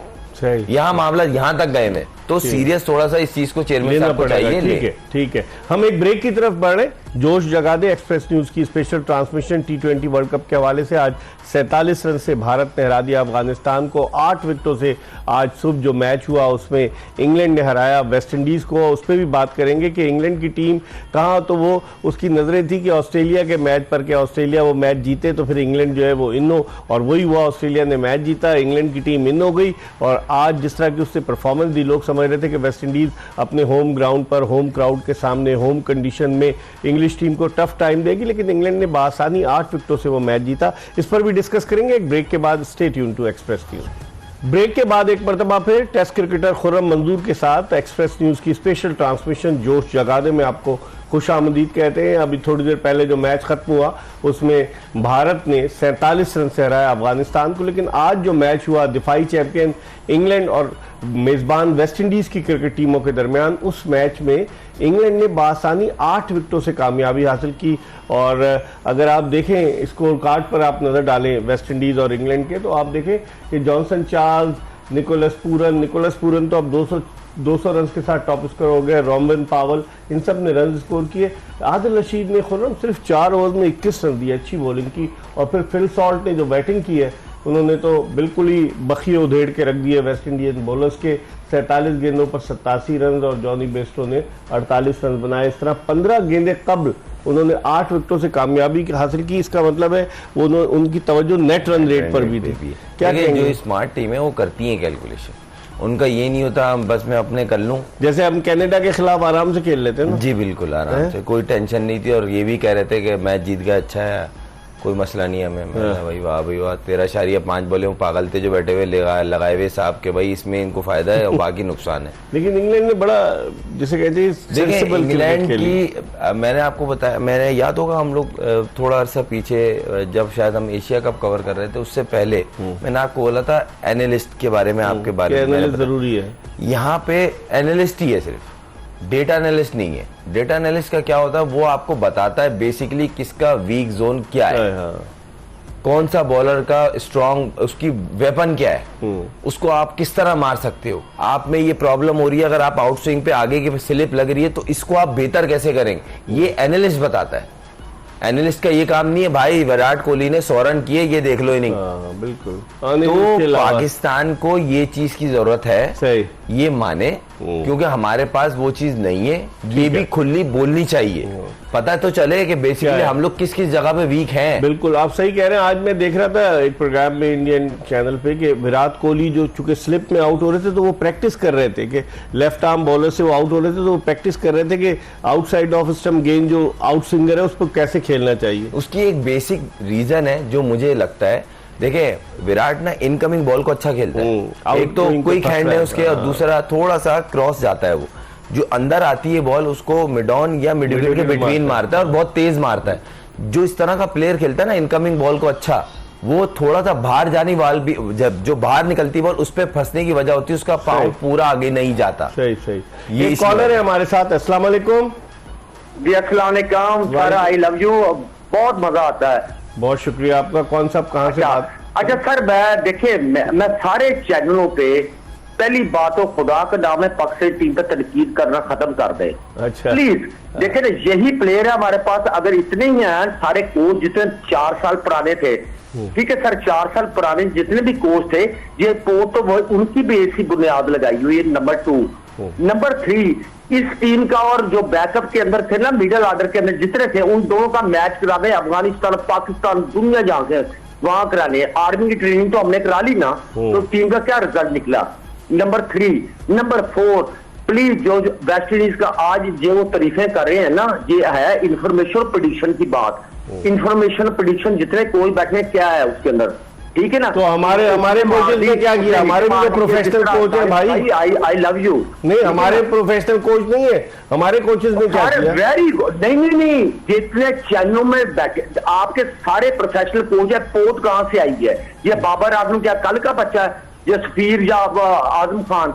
यहाँ मामला यहाँ तक गए में, तो सीरियस थोड़ा सा इस चीज को चेयरमैन साहब को चाहिए। ठीक है, हम एक ब्रेक की तरफ बढ़े। जोश जगा दे एक्सप्रेस न्यूज की special transmission T20 world cup के हवाले से। आज 47 रन से भारत ने हरा दिया अफगानिस्तान को 8 विकेटों से। आज सुबह जो मैच हुआ उसमें इंग्लैंड ने हराया वेस्ट इंडीज को, उस पर भी बात करेंगे कि इंग्लैंड की टीम कहाँ, तो वो उसकी नजरें थी कि ऑस्ट्रेलिया के मैच पर, कि ऑस्ट्रेलिया वो मैच जीते तो फिर इंग्लैंड जो है वो इन हो, और वही हुआ, ऑस्ट्रेलिया ने मैच जीता, इंग्लैंड की टीम इन हो गई। और आज जिस तरह की उससे परफॉर्मेंस दी, लोग समझ रहे थे कि वेस्ट इंडीज अपने होम ग्राउंड पर, होम क्राउड के सामने, होम कंडीशन में इंग्लिश टीम को टफ टाइम देगी, लेकिन इंग्लैंड ने बासानी 8 विकेटों से वो मैच जीता। इस पर भी डिस्कस करेंगे एक ब्रेक के बाद। Stay tune to Express News. Break के बाद एक मरतबा फिर टेस्ट क्रिकेटर खुर्रम मंजूर के साथ एक्सप्रेस न्यूज की स्पेशल ट्रांसमिशन जोश जगा दे में आपको खुश आमदीद कहते हैं। अभी थोड़ी देर पहले जो मैच खत्म हुआ उसमें भारत ने 47 रन से हराया अफगानिस्तान को, लेकिन आज जो मैच हुआ दिफाई चैंपियन इंग्लैंड और मेजबान वेस्ट इंडीज की क्रिकेट टीमों के दरमियान, उस मैच में इंग्लैंड ने बासानी 8 विकेटों से कामयाबी हासिल की। और अगर आप देखें स्कोर कार्ड पर, आप नजर डालें वेस्ट इंडीज और इंग्लैंड के, तो आप देखें कि जॉनसन चार्ल्स, निकोलस पूरन तो अब 200 रन के साथ टॉप स्कोर हो गए, रोमन पावल, इन सब ने रन स्कोर किए। आदिल रशीद ने खुर्रम सिर्फ 4 ओवर में 21 रन दिए, अच्छी बॉलिंग की। और फिर फिल सॉल्ट ने जो बैटिंग की है, उन्होंने तो बिल्कुल ही बखिए उधेड़ के रख दिए वेस्ट इंडियन बॉलर्स के। 47 गेंदों पर 87 रन और जॉनी बेस्टो ने 48 रन बनाए। इस तरह 15 गेंदें कब्ल उन्होंने 8 विकेटों से कामयाबी हासिल की। इसका मतलब है वो उनकी तवज्जो नेट रन रेट पर भी थी। क्या जो स्मार्ट टीम है वो करती है कैलकुलेशन, उनका ये नहीं होता बस मैं अपने कर लूं। जैसे हम कनाडा के खिलाफ आराम से खेल लेते हैं ना। जी बिल्कुल आराम से, कोई टेंशन नहीं थी, और ये भी कह रहे थे कि मैच जीत गया, अच्छा है, कोई मसला नहीं है हमें। भाई वाह भाई वाह, 13.5 बॉले पागल थे जो बैठे हुए लगाए हुए साहब के, भाई इसमें इनको फायदा है और बाकी नुकसान है। लेकिन इंग्लैंड ने बड़ा, जिसे कहते हैं, इंग्लैंड की, मैंने आपको बताया, मैंने याद होगा हम लोग थोड़ा अर्सा पीछे जब शायद हम एशिया कप कवर कर रहे थे, उससे पहले मैंने आपको बोला था एनालिस्ट के बारे में, आपके बारे में जरूरी है। यहाँ पे एनालिस्ट ही है, सिर्फ डेटा एनालिस्ट नहीं है। डेटा एनालिस्ट का क्या होता है, वो आपको बताता है बेसिकली किसका वीक जोन क्या है, कौन सा बॉलर का स्ट्रॉन्ग, उसकी वेपन क्या है, उसको आप किस तरह मार सकते हो। आप में ये प्रॉब्लम हो रही है, अगर आप आउट स्विंग पे आगे की स्लिप लग रही है तो इसको आप बेहतर कैसे करेंगे, ये एनालिस्ट बताता है। एनालिस्ट का ये काम नहीं है भाई विराट कोहली ने 100 रन किए ये देख लो इनिंग। बिल्कुल। तो पाकिस्तान को ये चीज की जरूरत है, सही, ये माने, क्योंकि हमारे पास वो चीज नहीं है। ये भी खुली बोलनी चाहिए, पता तो चले कि बेसिकली हम लोग किस किस जगह पे वीक हैं। बिल्कुल आप सही कह रहे हैं। आज मैं देख रहा था एक प्रोग्राम में इंडियन चैनल पे कि विराट कोहली जो चूंकि स्लिप में आउट हो रहे थे, तो वो प्रैक्टिस कर रहे थे कि लेफ्ट आर्म बॉलर से वो आउट हो रहे थे, तो वो प्रैक्टिस कर रहे थे कि आउटसाइड ऑफ स्टंप गेंद जो आउट स्विंगर है उस पर कैसे खेलना चाहिए। उसकी एक बेसिक रीजन है जो मुझे लगता है, देखिए विराट ना इनकमिंग बॉल को अच्छा खेलता है, एक तो क्विक हैंड है उसके, और दूसरा थोड़ा सा क्रॉस जाता है, वो जो अंदर आती है बॉल उसको मिड ऑन या मिड विकेट के बिटवीन मारता है और बहुत तेज मारता है। जो इस तरह का प्लेयर खेलता है ना इनकमिंग बॉल को अच्छा, वो थोड़ा सा बाहर जाने वाल भी, जब जो बाहर निकलती बॉल उस पर फंसने की वजह होती है, उसका पाँव पूरा आगे नहीं जाता। सही सही। ये कॉलर है हमारे साथ। अस्सलाम वालेकुम जी। अस्सलाम वालेकुम सर, आई लव यू, बहुत मजा आता है। बहुत शुक्रिया आपका। कौन सा, कहाँ से बात? अच्छा सर, मैं देखिए मैं सारे चैनलों पे पहली बात तो खुदा का नाम है पाकिस्तान टीम पर तनकीद करना खत्म कर दे। अच्छा प्लीज देखिए ना, यही प्लेयर है हमारे पास। अगर इतने ही हैं सारे कोच जितने 4 साल पुराने थे, ठीक है सर, 4 साल पुराने जितने भी कोच थे, ये कोच तो उनकी भी ऐसी बुनियाद लगाई हुई है। नंबर 2, नंबर 3, इस टीम का और जो बैकअप के अंदर थे ना, मिडिल ऑर्डर के अंदर जितने थे, उन दोनों का मैच करा दे। अफगानिस्तान, पाकिस्तान, दुनिया जहां से वहां कराने। आर्मी की ट्रेनिंग तो हमने करा ली ना, तो टीम का क्या रिजल्ट निकला। नंबर 3, नंबर 4, प्लीज जो वेस्ट इंडीज का आज जो वो तारीफें कर रहे हैं ना, ये है इंफॉर्मेशन प्रेडिक्शन की बात। इंफॉर्मेशन प्रेडिक्शन जितने कोई बैठे क्या है उसके अंदर, ठीक है ना। तो हमारे कोचेस ने क्या किया? हमारे भी तो प्रोफेशनल कोच है भाई। I love you. नहीं, हमारे प्रोफेशनल कोच नहीं है, हमारे कोचेस ने क्या किया? Very good. नहीं, जितने चैनलों में बैठे आपके सारे प्रोफेशनल कोच है, पोत कहां से आई है? ये बाबर आजम क्या कल का बच्चा है? ये सफीर या आजम खान?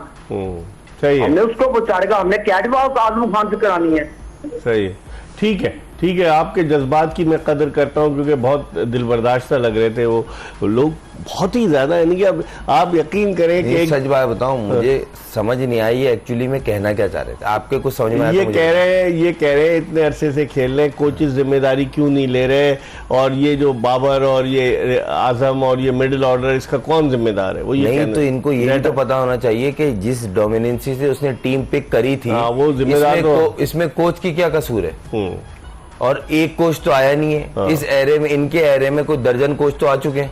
सही है, हमने उसको बेचारेगा, हमने कैटवॉक आजम खान से करानी है। सही है, ठीक है, ठीक है। आपके जज्बात की मैं कदर करता हूं, क्योंकि बहुत दिलबर्दाश्त लग रहे थे वो लोग, बहुत ही ज्यादा। यानी कि अब आप यकीन करें कि सच बात बताऊं, मुझे समझ नहीं आई है एक्चुअली में कहना क्या चाह रहे थे। आपके कुछ समझ में आया? ये कह रहे हैं इतने अरसे से खेल रहे हैं, कोचेस जिम्मेदारी क्यों नहीं ले रहे, और ये जो बाबर और ये आजम और ये मिडिल ऑर्डर, इसका कौन जिम्मेदार है? वो ये नहीं, तो इनको ये तो पता होना चाहिए कि जिस डोमिनेंसी से उसने टीम पिक करी थी, वो जिम्मेदार इसमें कोच की क्या कसूर है? और एक कोच तो आया नहीं है इस एरे में, इनके एरे में कोई दर्जन कोच तो आ चुके हैं।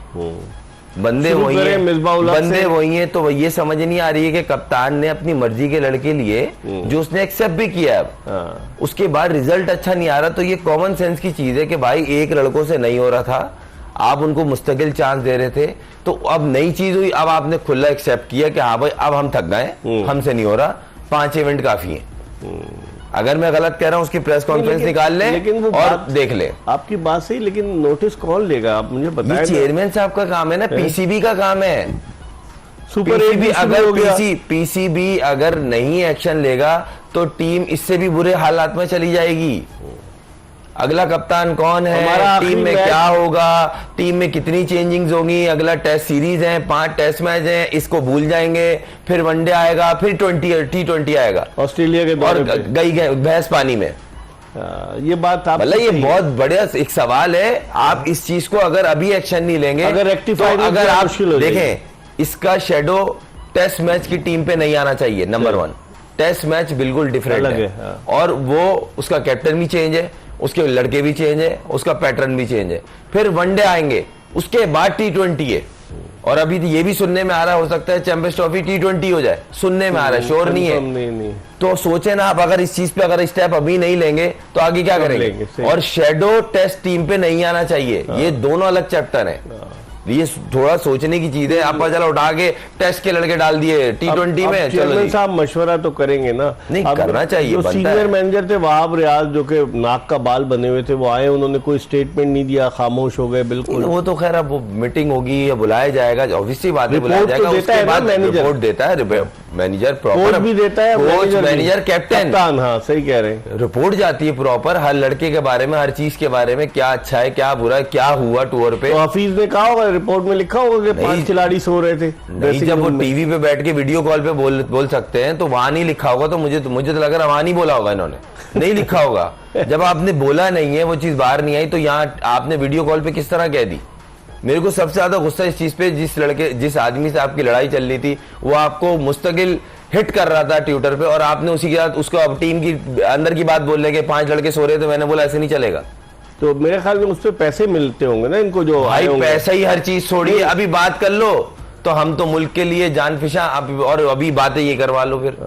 बंदे वही हैं, तो ये समझ नहीं आ रही है कि कप्तान ने अपनी मर्जी के लड़के लिए जो उसने एक्सेप्ट भी किया, अब उसके बाद रिजल्ट अच्छा नहीं आ रहा, तो ये कॉमन सेंस की चीज है कि भाई एक लड़कों से नहीं हो रहा था, आप उनको मुस्तकिल चांस दे रहे थे, तो अब नई चीज हुई, अब आपने खुला एक्सेप्ट किया कि हाँ भाई अब हम थक गए, हमसे नहीं हो रहा, 5 इवेंट काफी है। अगर मैं गलत कह रहा हूं उसकी प्रेस कॉन्फ्रेंस निकाल ले और देख ले। आपकी बात सही, लेकिन नोटिस कौन लेगा? आप मुझे बताएं। ये चेयरमैन साहब का काम है ना, पीसीबी का काम है। सुपर पीसीबी अगर पीसीबी अगर नहीं एक्शन लेगा तो टीम इससे भी बुरे हालात में चली जाएगी। अगला कप्तान कौन है, टीम में क्या होगा, टीम में कितनी चेंजिंग्स होंगी, अगला टेस्ट सीरीज है, 5 टेस्ट मैच हैं, इसको भूल जाएंगे, फिर वनडे आएगा, फिर T20 आएगा ऑस्ट्रेलिया के और गई भैंस पानी में। ये बात आप मतलब ये बहुत बढ़िया एक सवाल है। आप इस चीज को अगर अभी एक्शन नहीं लेंगे, अगर रेक्टिफाई, अगर आप देखें इसका शेडो टेस्ट मैच की टीम पे नहीं आना चाहिए। नंबर 1, टेस्ट मैच बिल्कुल डिफरेंट है, और वो उसका कैप्टन भी चेंज है, उसके लड़के भी चेंज है, उसका पैटर्न भी चेंज है। फिर वनडे आएंगे, उसके बाद T20 है, और अभी ये भी सुनने में आ रहा हो सकता है चैंपियंस ट्रॉफी T20 हो जाए, सुनने में आ रहा है, श्योर नहीं है। नहीं। तो सोचे ना आप, अगर इस चीज पे अगर स्टेप अभी नहीं लेंगे तो आगे क्या करेंगे? और शेडो टेस्ट टीम पे नहीं आना चाहिए, ये दोनों अलग चैप्टर है। ये थोड़ा सोचने की चीज है। आप चला उठा के टेस्ट के लड़के डाल दिए T20 में, चलो साहब मशवरा तो करेंगे ना, नहीं करना चाहिए। जो सीनियर मैनेजर थे वहाब रियाज, जो कि नाक का बाल बने हुए थे, वो आए, उन्होंने कोई स्टेटमेंट नहीं दिया, खामोश हो गए बिल्कुल। वो तो खैर अब मीटिंग होगी या बुलाया जाएगा, ऑब्वियसली बात है, बुलाया जाएगा, उसके बाद रिपोर्ट देता है मैनेजर, प्रॉपर भी देता है, कोच मैनेजर कैप्टन। हाँ सही कह रहे हैं, रिपोर्ट जाती है प्रॉपर हर लड़के के बारे में, हर चीज के बारे में, क्या अच्छा है क्या बुरा है, क्या हुआ टूर पे। तो हफीज ने कहा होगा, रिपोर्ट में लिखा होगा कि 5 खिलाड़ी सो रहे थे। नहीं, जब वो टीवी पे बैठ के वीडियो कॉल पे बोल सकते हैं तो वहां नहीं लिखा होगा। तो मुझे तो लग रहा वहां नहीं बोला होगा इन्होंने, नहीं लिखा होगा। जब आपने बोला नहीं है, वो चीज बाहर नहीं आई, तो यहाँ आपने वीडियो कॉल पे किस तरह कह दी? मेरे को सबसे ज्यादा गुस्सा इस चीज पे, जिस आदमी से आपकी लड़ाई चल रही थी, वो आपको मुस्तकिल हिट कर रहा था ट्विटर पे, और आपने उसी के साथ उसको अब टीम की अंदर की बात बोल रहे कि 5 लड़के सो रहे थे। मैंने बोला ऐसे नहीं चलेगा। तो मेरे ख्याल में उस पर पैसे मिलते होंगे ना इनको, जो भाई पैसा ही हर चीज छोड़िए, अभी बात कर लो तो हम तो मुल्क के लिए जान फिशा, और अभी बातें ये करवा लो फिर।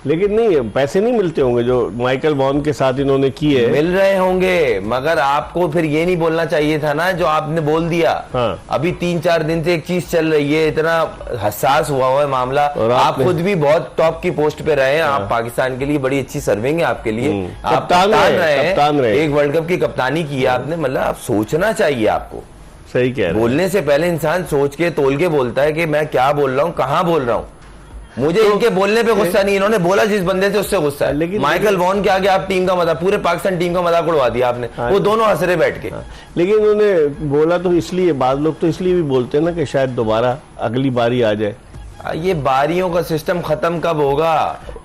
लेकिन नहीं, पैसे नहीं मिलते होंगे जो माइकल वॉन के साथ इन्होंने किए। मिल रहे होंगे, मगर आपको फिर ये नहीं बोलना चाहिए था ना जो आपने बोल दिया। हाँ। अभी 3-4 दिन से एक चीज चल रही है, इतना हसास हुआ है मामला, और आप खुद भी बहुत टॉप की पोस्ट पे रहे हैं। हाँ। आप पाकिस्तान के लिए बड़ी अच्छी सर्विंग है आपके लिए, आप कप्तान रहे, एक वर्ल्ड कप की कप्तानी की है आपने। मतलब आप सोचना चाहिए आपको, सही कह रहे हैं। बोलने से पहले इंसान सोच के तोल के बोलता है कि मैं क्या बोल रहा हूँ, कहाँ बोल रहा हूँ। मुझे तो इनके बोलने पे गुस्सा नहीं, इन्होंने बोला जिस बंदे से उससे गुस्सा है। लेकिन माइकल वॉन के आगे आप टीम का मजाक, पूरे पाकिस्तान टीम का मजाक उड़वा दिया आपने। वो दोनों हंस रहे बैठ के। लेकिन उन्होंने बोला तो इसलिए, बाद लोग तो इसलिए भी बोलते हैं ना कि शायद दोबारा अगली बारी आ जाए। ये बारियों का सिस्टम खत्म कब होगा?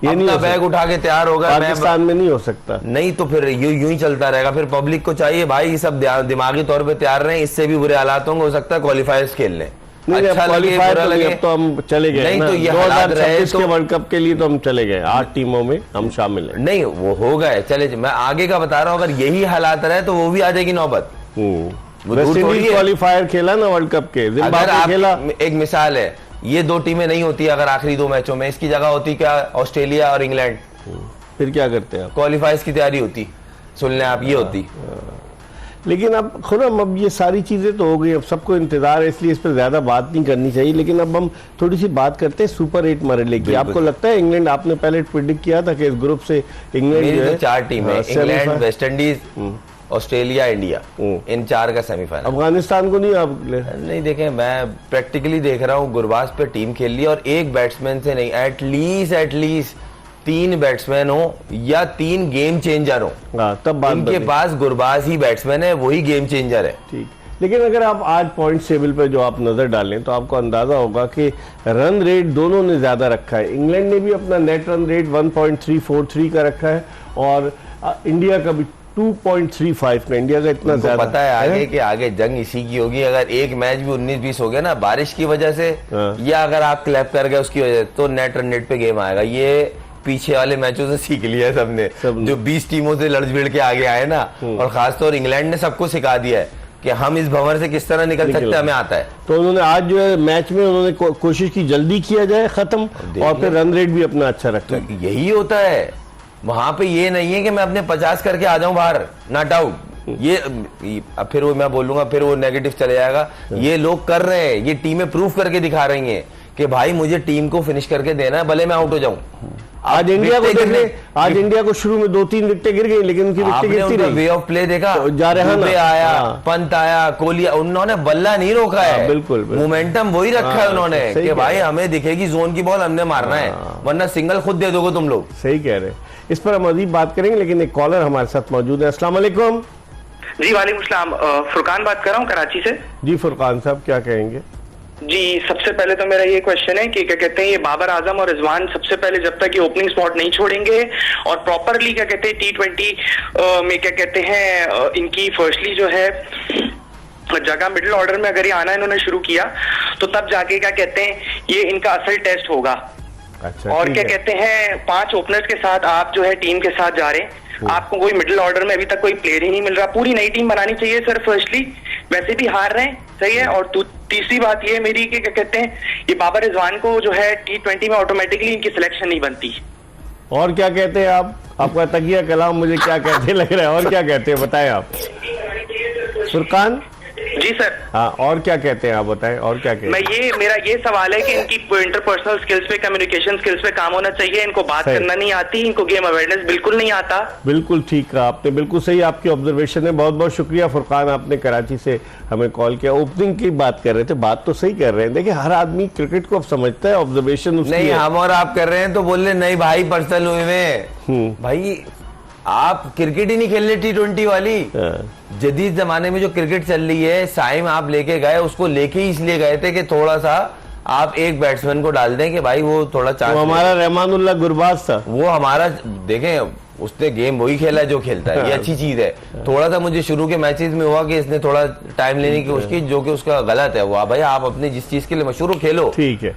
ये नहीं, बैग उठा के तैयार होगा, पाकिस्तान में नहीं हो सकता। नहीं तो फिर यूं ही चलता रहेगा। फिर पब्लिक को चाहिए भाई ये सब दिमागी तौर पे तैयार रहे, इससे भी बुरे हालात होंगे, हो सकता है क्वालिफायर्स खेल लें। अच्छा लगे, बुरा लगे, अब तो हम चले गए। नहीं तो ये 2026 के वर्ल्ड कप के लिए तो हम चले गए, 8 टीमों में हम शामिल हैं। नहीं वो हो गए, चले। मैं आगे का बता रहा हूँ, अगर यही हालात रहे तो वो भी आ जाएगी नौबत। क्वालिफायर खेला ना वर्ल्ड कप के, जिम्बाब्वे खेला। एक मिसाल है, ये 2 टीमें नहीं होती अगर आखिरी 2 मैचों में, इसकी जगह होती क्या ऑस्ट्रेलिया और इंग्लैंड, फिर क्या करते हैं? क्वालिफायर्स की तैयारी होती, सुन लें आप, ये होती। लेकिन अब खुरम, अब ये सारी चीजें तो हो गई, अब सबको इंतजार है, इसलिए इस पर ज्यादा बात नहीं करनी चाहिए। लेकिन अब हम थोड़ी सी बात करते हैं सुपर 8 मरहले की। आपको लगता है इंग्लैंड, आपने पहले प्रेडिक्ट किया था कि इस ग्रुप से इंग्लैंड जो है, 4 टीम है, England, West Indies, Australia, India, इन 4 का सेमीफाइनल। अफगानिस्तान को नहीं आप नहीं देखें, मैं प्रैक्टिकली देख रहा हूँ, गुरबाज पे टीम खेल ली और एक बैट्समैन से नहीं, एटलीस्ट 3 बैट्समैन हो या 3 गेम चेंजर हो, तब बात इनके पास गुरबाज ही बैट्समैन है, वही गेम चेंजर है। ठीक, लेकिन अगर आप आज पॉइंट टेबल पे जो आप नजर डालें तो आपको अंदाजा होगा कि रन रेट दोनों ने ज्यादा रखा है। इंग्लैंड ने भी अपना नेट रन रेट 1.343 का रखा है और इंडिया का भी 2.35 का। इंडिया का इतना ज्यादा पता है आगे कि आगे जंग इसी की होगी। अगर एक मैच भी 19-20 हो गया ना बारिश की वजह से, या अगर आप क्लैप कर गए उसकी वजह से, तो नेट रन रेट पे गेम आएगा। ये पीछे वाले मैचों से सीख लिया है सबने, जो 20 टीमों से लड़ भिड़ के आगे आए ना, और खासतौर इंग्लैंड ने सबको सिखा दिया है कि हम इस भंवर से किस तरह निकल सकते हैं, हमें आता है। तो उन्होंने आज जो है मैच में उन्होंने कोशिश की जल्दी किया जाए खत्म, और फिर रन रेट भी अपना अच्छा रखा। तो यही होता है वहां पे, ये नहीं है कि मैं अपने 50 करके आ जाऊं बाहर, नॉट आउट। ये अब फिर वो मैं बोलूंगा, फिर वो नेगेटिव चले जाएगा। ये लोग कर रहे हैं, ये टीमें प्रूव करके दिखा रही हैं कि भाई मुझे टीम को फिनिश करके देना है, भले मैं आउट हो जाऊं। आज इंडिया को देखने, आज इंडिया को शुरू में 2-3 विकेटें गिर गई, लेकिन उनकी विकेटें गिरती रही। वे ऑफ प्ले देखा, तो जा रहे हैं आया, पंत आया, कोहली, उन्होंने बल्ला नहीं रोका है। बिल्कुल मोमेंटम वही रखा है उन्होंने कि भाई हमें दिखेगी जोन की बॉल, हमने मारना है, वरना सिंगल खुद दे दोगे तुम लोग। सही कह रहे हैं, इस पर हम अजीब बात करेंगे, लेकिन एक कॉलर हमारे साथ मौजूद है। अस्सलाम वालेकुम। जी वालेकुम सलाम, फुरकान बात कर रहा हूँ कराची से। जी फुरकान साहब, क्या कहेंगे? जी, सबसे पहले तो मेरा ये क्वेश्चन है कि क्या कहते हैं, ये बाबर आजम और रिजवान सबसे पहले जब तक ये ओपनिंग स्पॉट नहीं छोड़ेंगे और प्रॉपरली क्या कहते हैं T20 में क्या कहते हैं इनकी फर्स्टली जो है जगह मिडिल ऑर्डर में अगर ये आना इन्होंने शुरू किया, तो तब जाके क्या कहते हैं ये इनका असल टेस्ट होगा। अच्छा, और क्या कहते हैं 5 ओपनर्स के साथ आप जो है टीम के साथ जा रहे हैं, आपको कोई मिडिल ऑर्डर में अभी तक कोई प्लेयर ही नहीं मिल रहा, पूरी नई टीम बनानी चाहिए सर। फर्स्टली वैसे भी हार रहे हैं, सही है। और तीसरी बात ये मेरी कि क्या कहते हैं ये बाबर रिजवान को जो है T20 में ऑटोमेटिकली इनकी सिलेक्शन नहीं बनती। और क्या कहते हैं आप? आपका तकिया कलाम मुझे क्या कहते लग रहा है, और क्या कहते हैं बताएं आप फुरकान। जी सर। हाँ, और क्या कहते हैं आप बताएं, और क्या कहते हैं? मेरा ये सवाल है कि इनकी इंटरपर्सनल स्किल्स पे, कम्युनिकेशन स्किल्स पे काम होना चाहिए। इनको बात करना नहीं आती, इनको गेम अवेयरनेस बिल्कुल नहीं आता। बिल्कुल ठीक कहा आपने, बिल्कुल सही आपकी ऑब्जर्वेशन है। बहुत बहुत शुक्रिया फुरकान, आपने कराची से हमें कॉल किया। ओपनिंग की बात कर रहे थे, बात तो सही कर रहे हैं। देखिए हर आदमी क्रिकेट को अब समझता है, ऑब्जर्वेशन उसकी नहीं, हम और आप कर रहे हैं तो बोल रहे नहीं भाई पर्सनल हुए में। भाई आप क्रिकेट ही नहीं खेल रहे T20 वाली। जदीद जमाने में जो क्रिकेट चल रही है, साइम आप लेके गए, उसको लेके ही इसलिए गए थे कि थोड़ा सा आप एक बैट्समैन को डाल दें कि भाई वो थोड़ा चांस। हमारा रहमानुल्लाह गुरबाज था, वो हमारा देखें, उसने गेम वही खेला है जो खेलता है, ये अच्छी चीज है। थोड़ा सा मुझे शुरू के मैचेस में हुआ कि इसने थोड़ा टाइम लेने की कोशिश की, जो कि उसका गलत है। वो भाई आप अपने जिस चीज के लिए मशहूर हो खेलो, ठीक है,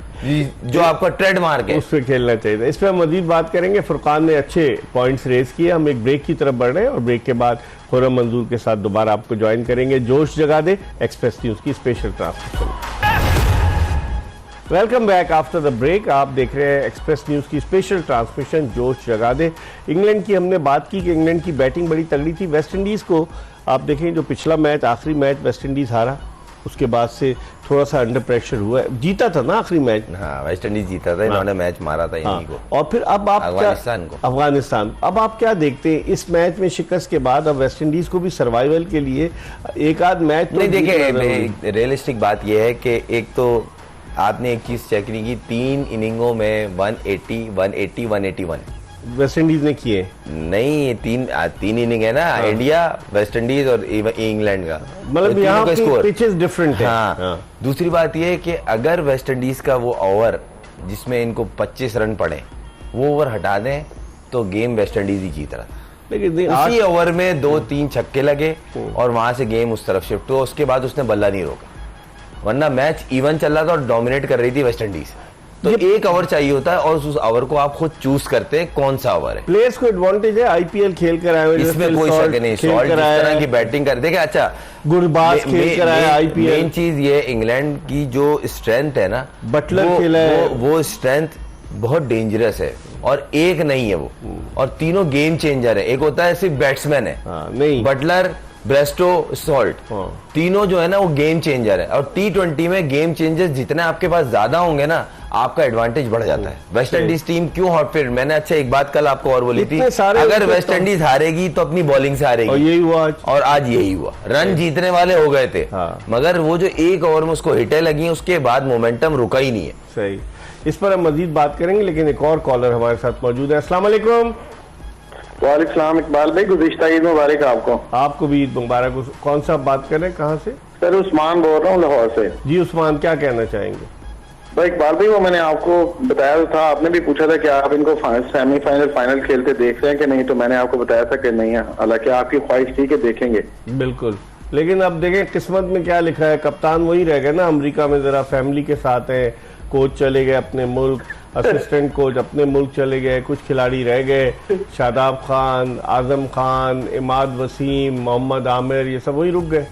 जो आपका ट्रेड मार्क है उस पर खेलना चाहिए। इस पर हम मजीद बात करेंगे। फुरकान ने अच्छे पॉइंट्स रेज किए। हम एक ब्रेक की तरफ बढ़ रहे हैं और ब्रेक के बाद खुर्रम मंजूर के साथ दोबारा आपको ज्वाइन करेंगे। जोश जगा दे एक्सप्रेस न्यूज की special transmission. Welcome back after the break. आप देख रहे हैं एक्सप्रेस न्यूज की स्पेशल ट्रांसमिशन जोश जगा दे। इंग्लैंड की हमने बात की कि इंग्लैंड की बैटिंग बड़ी तगड़ी थी। वेस्ट इंडीज को आप देखें, जो पिछला मैच, आखिरी मैच वेस्ट इंडीज हारा, उसके बाद से थोड़ा सा अंडर प्रेशर हुआ है। जीता था ना आखिरी मैच? हाँ, वेस्ट इंडीज जीता था, इन्होंने मैच मारा था इन्हीं को। और फिर अब आप अफगानिस्तान को अब आप क्या देखते हैं इस मैच में शिकस्त के बाद? अब वेस्ट इंडीज को भी सर्वाइवल के लिए एक आध मैच नहीं, देखिए रियलिस्टिक बात यह है कि एक तो आपने एक चीज चेक नहीं की, 3 इनिंगों में 180, 180, 181 वेस्ट इंडीज ने किए। नहीं, तीन इनिंग है ना, इंडिया, वेस्ट इंडीज और इंग्लैंड का, मतलब यहाँ की पिचेस डिफरेंट है। हाँ। दूसरी बात यह है कि अगर वेस्ट इंडीज का वो ओवर जिसमें इनको 25 रन पड़े, वो ओवर हटा दें तो गेम वेस्ट इंडीज ही जीत रहा था। लेकिन उसी ओवर में 2-3 छक्के लगे और वहां से गेम उस तरफ शिफ्ट हुआ। उसके बाद उसने बल्ला नहीं रोका, वरना मैच इवन चल रहा था और डोमिनेट कर रही थी वेस्ट इंडीज। तो एक ओवर चाहिए होता है और उस ओवर को आप खुद चूज करते हैं कौन सा ओवर है। प्लेयर्स को एडवांटेज है, आईपीएल खेल कर आए हुए, इसमें कोई शक नहीं। सॉल्ट जिस तरह की बैटिंग कर, देखिए अच्छा गुरबाज खेल कर आया आईपीएल। मेन चीज ये इंग्लैंड की जो स्ट्रेंथ है ना, बटलर खेला है, वो स्ट्रेंथ बहुत डेंजरस है और एक नहीं है वो, और तीनों गेम चेंजर है। एक होता है सिर्फ बैट्समैन है, नहीं बटलर ब्रेस्टो, सॉल्ट, तीनों जो है ना वो गेम चेंजर है। और T20 में गेम चेंजर्स जितने आपके पास ज्यादा होंगे ना, आपका एडवांटेज बढ़ जाता है। वेस्ट इंडीज टीम क्यों हॉट फेवरेट, मैंने अच्छा एक बात कल आपको और बोली थी, अगर वेस्ट इंडीज हारेगी तो अपनी बॉलिंग से हारेगी, और यही हुआ आज। और आज यही हुआ। रन जीतने वाले हो गए थे, मगर वो जो एक ओवर में उसको हिटें लगी, उसके बाद मोमेंटम रुका ही नहीं है। सही, इस पर हम मजीद बात करेंगे, लेकिन एक और कॉलर हमारे साथ मौजूद है। अस्सलाम वालेकुम। वालेकुम सलाम इकबाल भाई, गुज़िश्ता ईद मुबारक आपको। आपको भी ईद मुबारक। कौन सा बात कर रहे हैं, कहाँ से? सर उस्मान बोल रहा हूँ लाहौर से। जी उस्मान, क्या कहना चाहेंगे? भाई इकबाल भाई, वो मैंने आपको बताया था, आपने भी पूछा था कि आप इनको सेमीफाइनल फाइनल खेलते देख रहे हैं कि नहीं, तो मैंने आपको बताया था कि नहीं है, हालांकि आपकी ख्वाहिश थी कि देखेंगे। बिल्कुल, लेकिन अब देखें किस्मत में क्या लिखा है। कप्तान वही रह गए ना, अमेरिका में जरा फैमिली के साथ है, कोच चले गए अपने मुल्क, असिस्टेंट कोच अपने मुल्क चले गए, कुछ खिलाड़ी रह गए, शादाब खान, आजम खान, इमाद वसीम, मोहम्मद आमिर, ये सब वही रुक गए।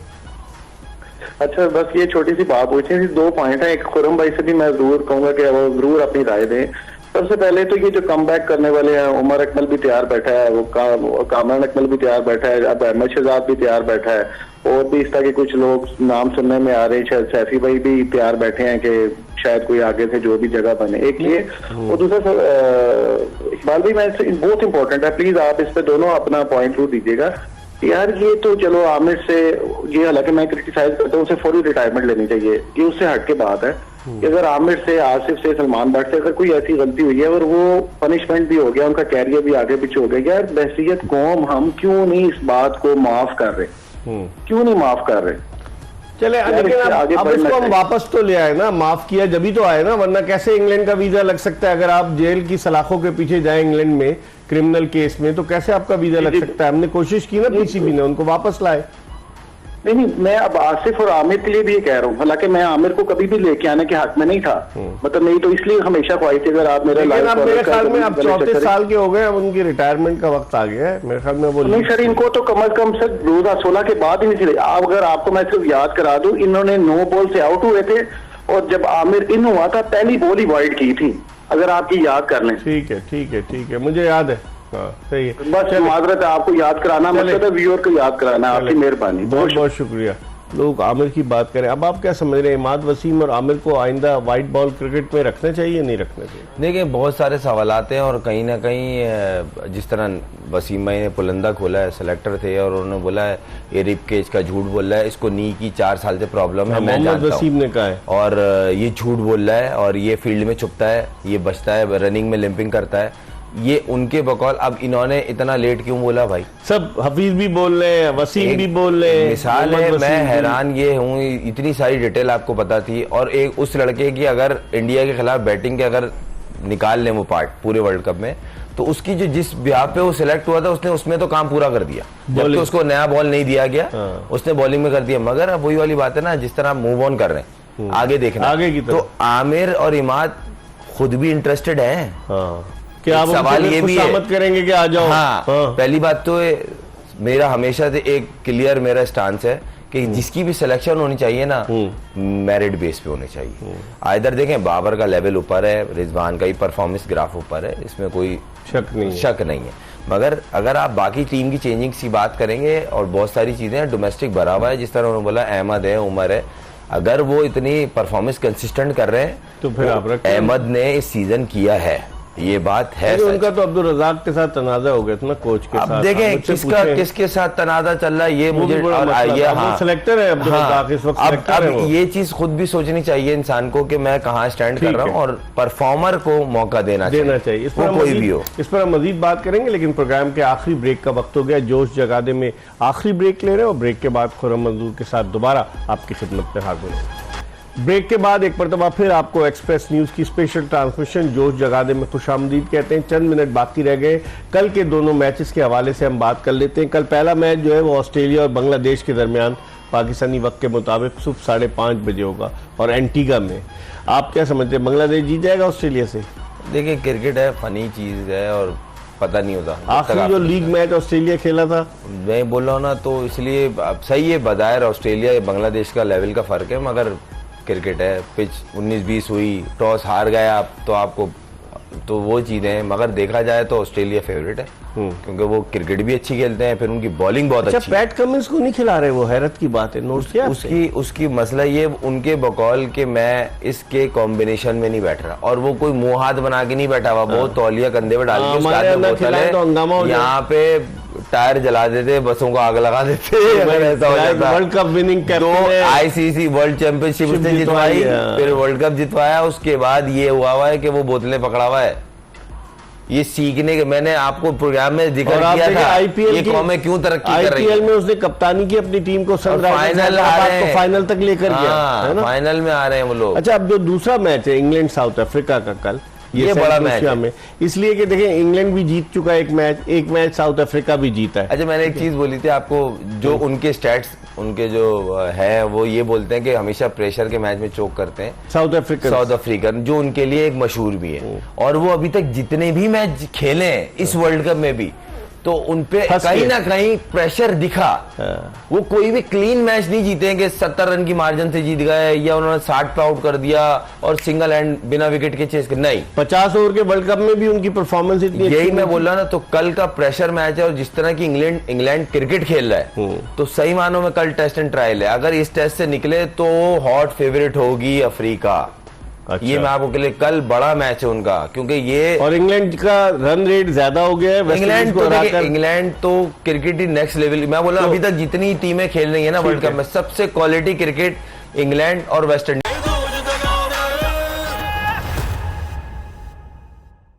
अच्छा, बस ये छोटी सी बात पूछनी थी, 2 पॉइंट है। एक खुरम भाई से भी मैं जरूर कहूंगा कि वो जरूर अपनी राय दें। सबसे पहले तो ये जो कमबैक करने वाले हैं, उमर अकमल भी तैयार बैठा है, वो कामरान अकमल भी तैयार बैठा है, अब अहमद शहजाद भी तैयार बैठा है, और भी इस तरह के कुछ लोग नाम सुनने में आ रहे हैं, शायद सैफी भाई भी तैयार बैठे हैं कि शायद कोई आगे से जो भी जगह बने। एक ये, और दूसरा इकबाल भाई, मैं बहुत इंपॉर्टेंट है, प्लीज आप इस पे दोनों अपना पॉइंट रू दीजिएगा यार। ये तो चलो आमिर से, ये हालांकि मैं क्रिटिसाइज करता हूँ, उसे फौरी रिटायरमेंट लेनी चाहिए, ये उससे हट के बात है कि अगर आमिर से, आसिफ से, सलमान भट्ट से अगर कोई ऐसी गलती हुई है और वो पनिशमेंट भी हो गया, उनका कैरियर भी आगे पीछे हो गया, यार बहसीयत कौम हम क्यों नहीं इस बात को माफ कर रहे, क्यों नहीं माफ कर रहे? चले, लेकिन अब इसको हम वापस तो ले आए ना, माफ किया जब ही तो आए ना, वरना कैसे इंग्लैंड का वीजा लग सकता है? अगर आप जेल की सलाखों के पीछे जाए इंग्लैंड में क्रिमिनल केस में, तो कैसे आपका वीजा लग सकता है? हमने कोशिश की ना पीसीबी ने, उनको वापस लाए। नहीं, मैं अब आसिफ और आमिर के लिए भी ये कह रहा हूँ, हालांकि मैं आमिर को कभी भी लेके आने के हक में नहीं था, मतलब नहीं तो इसलिए हमेशा ख्वाहिश थी अगर आप मेरे, लेकिन अब मेरे ख्याल में अब 34 साल के हो गए, अब उनकी रिटायरमेंट का वक्त आ गया है मेरे ख्याल में। वो नहीं सर, इनको तो कम अज कम सर 2016 के बाद ही नहीं, अगर आपको मैं सिर्फ याद करा दूं, इन्होंने 9 बॉल से आउट हुए थे, और जब आमिर इन हुआ था पहली बॉल ही वाइड की थी, अगर आपकी याद कर लें। ठीक है, ठीक है, ठीक है, मुझे याद है। हाँ, सही है। बस माजरत है, आपको याद कराना, मतलब व्यूअर को याद कराना, आपकी मेहरबानी, बहुत बहुत शुक्रिया। लोग आमिर की बात करें, अब आप क्या समझ रहे हैं, इमाद वसीम और आमिर को आइंदा वाइट बॉल क्रिकेट में रखना चाहिए नहीं रखना चाहिए? देखिए, बहुत सारे सवालात हैं, और कहीं ना कहीं जिस तरह वसीम भाई ने पुलंदा खोला है, सेलेक्टर थे, और उन्होंने बोला है ये रिप केज का झूठ बोल रहा है, इसको नी की 4 साल से प्रॉब्लम है, मैं जानता हूं, वसीम ने कहा है, और ये झूठ बोल रहा है, और ये फील्ड में छुपता है, ये बचता है, रनिंग में लिंपिंग करता है, ये उनके बकौल। अब इन्होंने इतना लेट क्यों बोला भाई? सब हफीज भी बोल रहे हैं, वसीम भी बोल रहे हैं, मिसाल है। मैं हैरान ये हूँ, इतनी सारी डिटेल आपको पता थी, और एक उस लड़के की अगर इंडिया के खिलाफ बैटिंग के अगर निकाल लें वो पार्ट पूरे वर्ल्ड कप में, तो उसकी जो जिस ब्याह पे वो सिलेक्ट हुआ था, उसने उसमें तो काम पूरा कर दिया, जबकि उसको नया बॉल नहीं दिया गया, उसने बॉलिंग में कर दिया। मगर अब वही वाली बात है ना, जिस तरह आप मूव ऑन कर रहे हैं, आगे देखना, आगे की तो आमिर और इमाद खुद भी इंटरेस्टेड है। क्या आप सवाल ये भी है करेंगे कि आ जाओ? हाँ, पहली बात तो मेरा हमेशा से एक क्लियर मेरा स्टांस है कि जिसकी भी सिलेक्शन होनी चाहिए ना, मेरिट बेस पे होनी चाहिए। आइदर देखें, बाबर का लेवल ऊपर है, रिजवान का ही परफॉर्मेंस ग्राफ ऊपर है, इसमें कोई शक नहीं है। मगर अगर आप बाकी टीम की चेंजिंग की बात करेंगे, और बहुत सारी चीजें डोमेस्टिक भरा हुआ है, जिस तरह उन्होंने बोला अहमद है, उमर है, अगर वो इतनी परफॉर्मेंस कंसिस्टेंट कर रहे हैं तो फिर आप अहमद ने इस सीजन किया है, ये बात है। उनका तो अब्दुल रज़ाक के साथ तनाजा हो गया था ना, कोच के साथ। अब देखें किसके साथ तनाजा चल रहा है, ये मुझे सिलेक्टर है अब्दुल रज़ाक इस वक्त। अब ये चीज खुद भी सोचनी चाहिए इंसान को कि मैं कहाँ स्टैंड कर रहा हूँ, और परफॉर्मर को मौका देना चाहिए, कोई भी हो। इस पर हम मजीद बात करेंगे, लेकिन प्रोग्राम के आखिरी ब्रेक का वक्त हो गया। जोश जगादे में आखिरी ब्रेक ले रहे हैं, और ब्रेक के बाद खुर्रम मंजूर के साथ दोबारा आपकी खिदमत में हाजिर होंगे। ब्रेक के बाद एक मरतबा फिर आपको एक्सप्रेस न्यूज की स्पेशल ट्रांसमिशन जोश जगादे में खुशामदीद कहते हैं। चंद मिनट बाकी रह गए, कल के दोनों मैचेस के हवाले से हम बात कर लेते हैं। कल पहला मैच जो है वो ऑस्ट्रेलिया और बांग्लादेश के दरमियान पाकिस्तानी वक्त के मुताबिक सुबह 5:30 बजे होगा, और एंटीगा में। आप क्या समझते हैं, बांग्लादेश जीत जाएगा ऑस्ट्रेलिया से? देखिए, क्रिकेट है, फनी चीज है, और पता नहीं होता। आखिरी जो लीग मैच ऑस्ट्रेलिया खेला था, मैं बोल रहा हूँ ना, तो इसलिए सही है, बदायर ऑस्ट्रेलिया बांग्लादेश का लेवल का फर्क है, मगर क्रिकेट है, पिच 19-20 हुई, टॉस हार गए आप, तो आपको तो वो चीजें हैं, मगर देखा जाए तो ऑस्ट्रेलिया फेवरेट है क्योंकि वो क्रिकेट भी अच्छी खेलते हैं, फिर उनकी बॉलिंग बहुत अच्छी है। पैट कमिंस को नहीं खिला रहे, वो हैरत की बात है। नोट किया उसकी मसला ये उनके बकौल के मैं इसके कॉम्बिनेशन में नहीं बैठ रहा, और वो कोई मुंह हाथ बना के नहीं बैठा हुआ, बहुत तौलिया कंधे पे डाल के उसके हाथ में बोतल है, यहाँ पे टायर जला देते, बसों को आग लगा देते। अगर ऐसा हो जाता, वर्ल्ड कप विनिंग तो आईसीसी वर्ल्ड चैंपियनशिप उसने जितवाई, फिर वर्ल्ड कप जितवाया, उसके बाद ये हुआ है कि वो बोतलें पकड़ा हुआ है। ये सीखने के, मैंने आपको प्रोग्राम में जिक्र किया था, आईपीएल ये कौमें क्यों तरक्की कर रही है। आईपीएल में उसने कप्तानी की अपनी टीम को फाइनल तक लेकर गया, फाइनल में आ रहे हैं वो लोग। अच्छा, अब जो दूसरा मैच है इंग्लैंड साउथ अफ्रीका का कल, ये बड़ा मैच है, इसलिए कि देखें इंग्लैंड भी जीत चुका है एक मैच साउथ अफ्रीका भी जीता है। अच्छा, मैंने एक चीज बोली थी आपको, जो उनके स्टैट्स उनके जो है वो ये बोलते हैं कि हमेशा प्रेशर के मैच में चोक करते हैं साउथ अफ्रीकन, जो उनके लिए एक मशहूर भी है, और वो अभी तक जितने भी मैच खेले हैं इस वर्ल्ड कप में भी, तो उनपे कहीं ना कहीं प्रेशर दिखा। वो कोई भी क्लीन मैच नहीं जीते कि 70 रन की मार्जिन से जीत गए या उन्होंने 60 पे आउट कर दिया और सिंगल हैंड बिना विकेट के चेस कर, नहीं। 50 ओवर के वर्ल्ड कप में भी उनकी परफॉर्मेंस इतनी, यही मैं बोल रहा ना। तो कल का प्रेशर मैच है, और जिस तरह की इंग्लैंड क्रिकेट खेल रहा है, तो सही मानों में कल टेस्ट एंड ट्रायल है। अगर इस टेस्ट से निकले तो हॉट फेवरेट होगी अफ्रीका। अच्छा। ये मैं आपको के लिए कल बड़ा मैच है उनका, क्योंकि ये और इंग्लैंड का रन रेट ज्यादा हो गया है। इंग्लैंड तो क्रिकेट ही नेक्स्ट लेवल। मैं बोला अभी तक जितनी टीमें खेल रही है ना वर्ल्ड कप में, सबसे क्वालिटी क्रिकेट इंग्लैंड और वेस्ट इंडीज